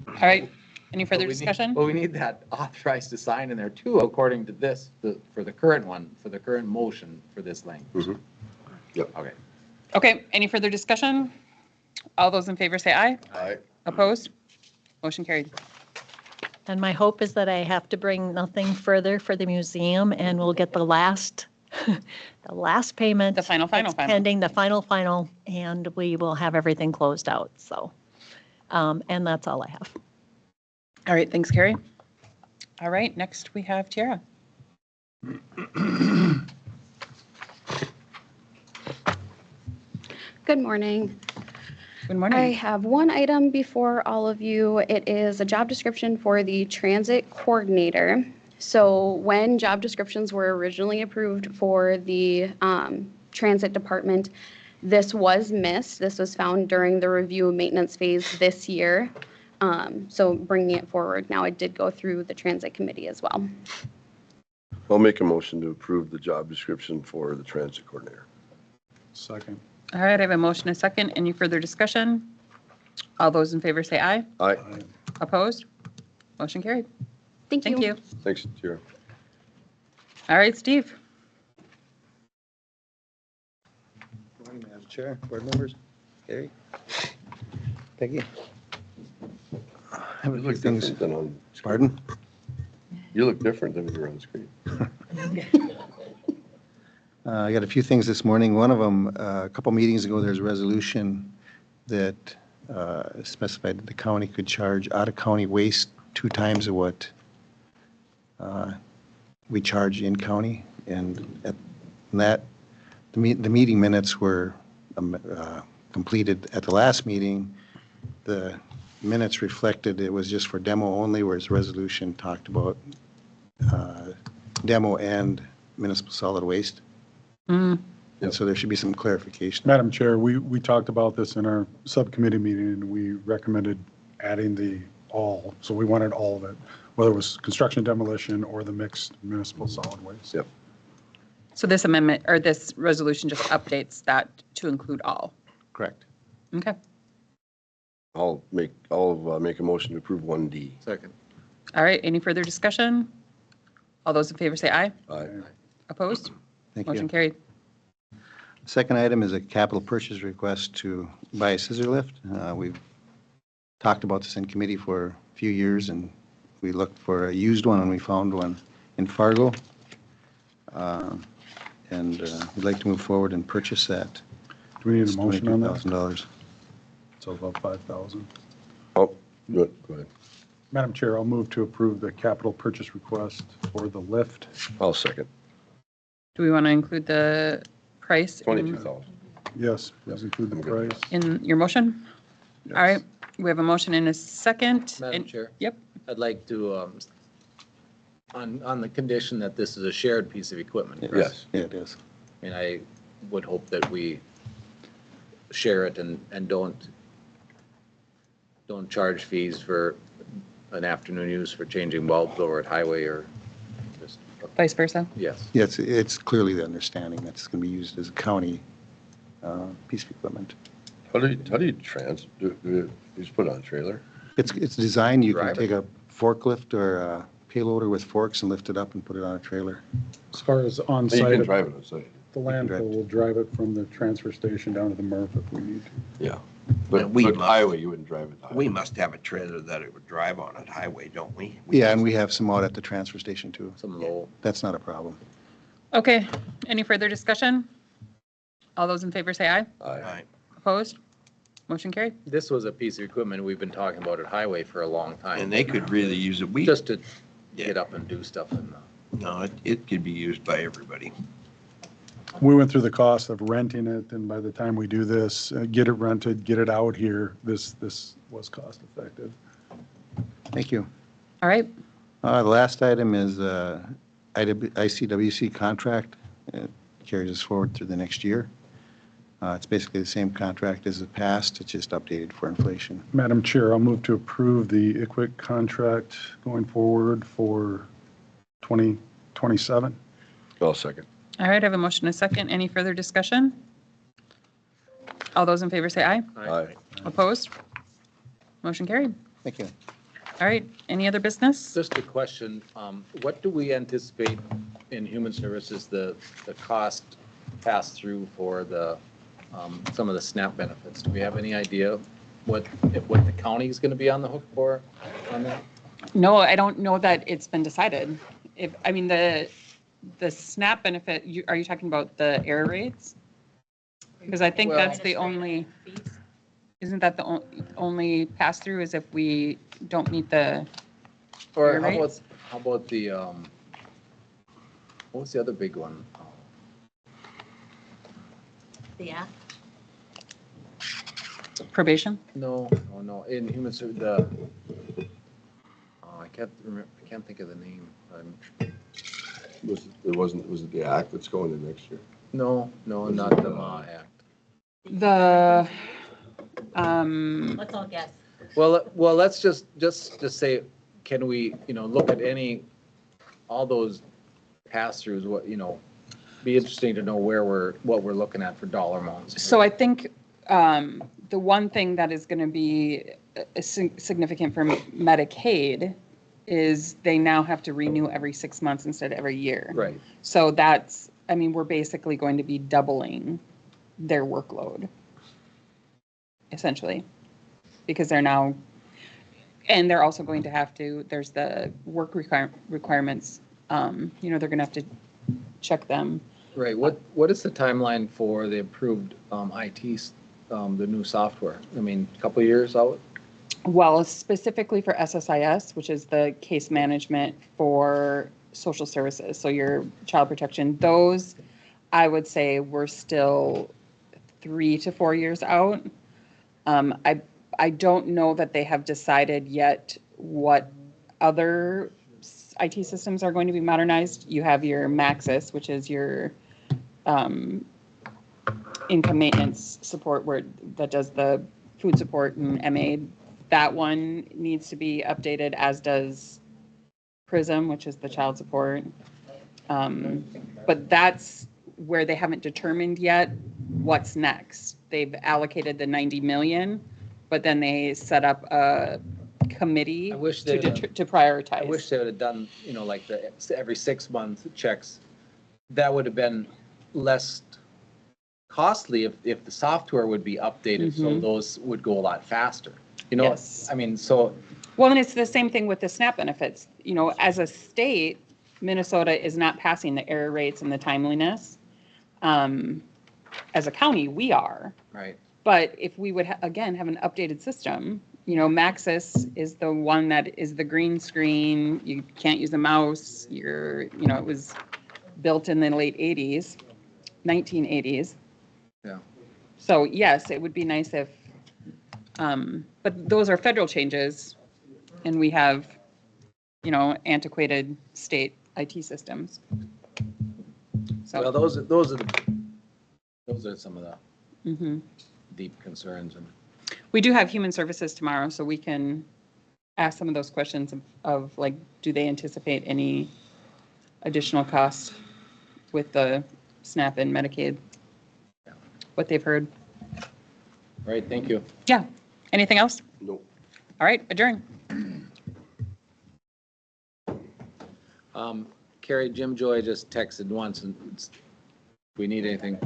All right. Any further discussion?
Well, we need that authorized to sign in there too, according to this, for the current one, for the current motion for this language.
Yep.
Okay.
Okay, any further discussion? All those in favor say aye.
Aye.
Opposed? Motion carried.
And my hope is that I have to bring nothing further for the museum and we'll get the last payment.
The final.
Pending the final, and we will have everything closed out, so. And that's all I have.
All right, thanks, Carrie. All right, next we have Tiara.
Good morning.
Good morning.
I have one item before all of you. It is a job description for the transit coordinator. So when job descriptions were originally approved for the transit department, this was missed. This was found during the review maintenance phase this year. So bringing it forward. Now it did go through the transit committee as well.
I'll make a motion to approve the job description for the transit coordinator.
Second.
All right, I have a motion, a second. Any further discussion? All those in favor say aye.
Aye.
Opposed? Motion carried.
Thank you.
Thanks, Tara.
All right, Steve.
Morning, Madam Chair, board members, Gary, Peggy. I have a few things. Pardon?
You look different than you were on screen.
I got a few things this morning. One of them, a couple meetings ago, there's a resolution that specified that the county could charge out-of-county waste 2 times of what we charge in county. And at that, the meeting minutes were completed at the last meeting, the minutes reflected it was just for demo only, whereas resolution talked about demo and municipal solid waste. And so there should be some clarification.
Madam Chair, we talked about this in our subcommittee meeting, and we recommended adding the all. So we wanted all of it, whether it was construction demolition or the mixed municipal solid waste.
Yep.
So this amendment, or this resolution just updates that to include all.
Correct.
Okay.
I'll make a motion to approve 1D.
Second.
All right, any further discussion? All those in favor say aye.
Aye.
Opposed?
Thank
Motion
you.
carried.
Second item is a capital purchase request to buy a scissor lift. We've talked about this in committee for a few years, and we looked for a used one, and we found one in Fargo. And we'd like to move forward and purchase that.
Do we need a motion on that?
$22,000.
So about 5,000.
Oh, good, go ahead.
Madam Chair, I'll move to approve the capital purchase request for the lift.
I'll second.
Do we want to include the price?
22,000.
Yes, please include the price.
In your motion? All right, we have a motion in a second.
Madam
And-
Chair?
Yep.
I'd like to, on the condition that this is a shared piece of equipment. correct?
Yes.
Yeah, it is.
I mean, I would hope that we share it and don't charge fees for an afternoon use for changing bulbs over at highway or just,
Vice versa?
yes.
Yeah, it's clearly the understanding that it's going to be used as a county piece of equipment.
How do you do you just put it on a trailer?
It's designed, you can
Drive it.
take a forklift or a payloader with forks and lift it up and put it on a trailer.
As far as
You can
on-site,
drive it outside.
the
drive
landfill
it.
will drive it from the transfer station down to the MRF if we need to.
Yeah.
And we
But
must-
highway, you wouldn't drive it. highway.
We must have a trailer that it would drive on at highway, don't we?
Yeah, and we have some out at the transfer station too.
Some low.
That's not a problem.
Okay, any further discussion? All those in favor say aye.
Aye.
Opposed? Motion carried.
This was a piece of equipment we've been talking about at highway for a long time.
And they could really use it.
Just to get up and do stuff and,
No, it could be used by everybody.
We went through the cost of renting it, and by the time we do this, get it rented, get it out here, this was cost effective.
Thank you.
All right,
The last item is ICWC contract. It carries us forward through the next year. It's basically the same contract as the past, it's just updated for inflation.
Madam Chair, I'll move to approve the ICWIC contract going forward for 2027.
I'll second.
all right, I have a motion and a second. Any further discussion? All those in favor say aye.
Aye.
Opposed? Motion carried.
Thank you.
All right, any other business?
just a question, what do we anticipate in human services, the cost pass through for the, some of the SNAP benefits? Do we have any idea what the county is going to be on the hook for on that?
No, I don't know that it's been decided. I mean, the SNAP benefit, are you talking about the air rates? Because I think
Well-
that's the only, isn't that the only pass-through is if we don't meet the
Or
air rates?
how about the, what was the other big one?
Yeah.
Probation?
No, in human service, I can't remember, I can't think of the name.
Was it the act that's going in next year?
No, not the MA Act.
The,
Let's all guess.
Well, let's just say, can we, look at all those pass-throughs, be interesting to know what we're looking at for dollar amounts.
so I think the one thing that is going to be significant for Medicaid is they now have to renew every 6 months instead of every year.
Right.
So we're basically going to be doubling their workload, essentially, because they're now, and they're also going to have to, there's the work requirements, they're going to have to check them.
Right, what is the timeline for the improved IT, the new software? I mean, a couple of years out?
Well, specifically for SSIS, which is the case management for social services, so your child protection, those, I would say we're still 3 to 4 years out. I don't know that they have decided yet what other IT systems are going to be modernized. You have your Maxis, which is your income maintenance support that does the food support and MA. That one needs to be updated, as does Prism, which is the child support. But that's where they haven't determined yet what's next. They've allocated the 90 million, but then they set up a committee to prioritize.
I wish they would have done, like every 6 month checks. That would have been less costly if the software would be updated, so those would go a lot faster.
Yes.
I mean, so.
Well, and it's the same thing with the SNAP benefits. As a state, Minnesota is not passing the error rates and the timeliness. As a county, we are.
Right.
But if we would, again, have an updated system, Maxis is the one that is the green screen. You can't use a mouse. It was built in the late 80s, 1980s.
Yeah.
So yes, it would be nice if, but those are federal changes, and we have, antiquated state IT systems. So.
Well, those are some of the deep concerns. And
We do have human services tomorrow, so we can ask some of those questions of like, do they anticipate any additional costs with the SNAP and Medicaid? What they've heard.
Right, thank you.
Yeah. Anything else?
Nope.
All right, adjourn.
Carrie, Jim Joy just texted once, and we need anything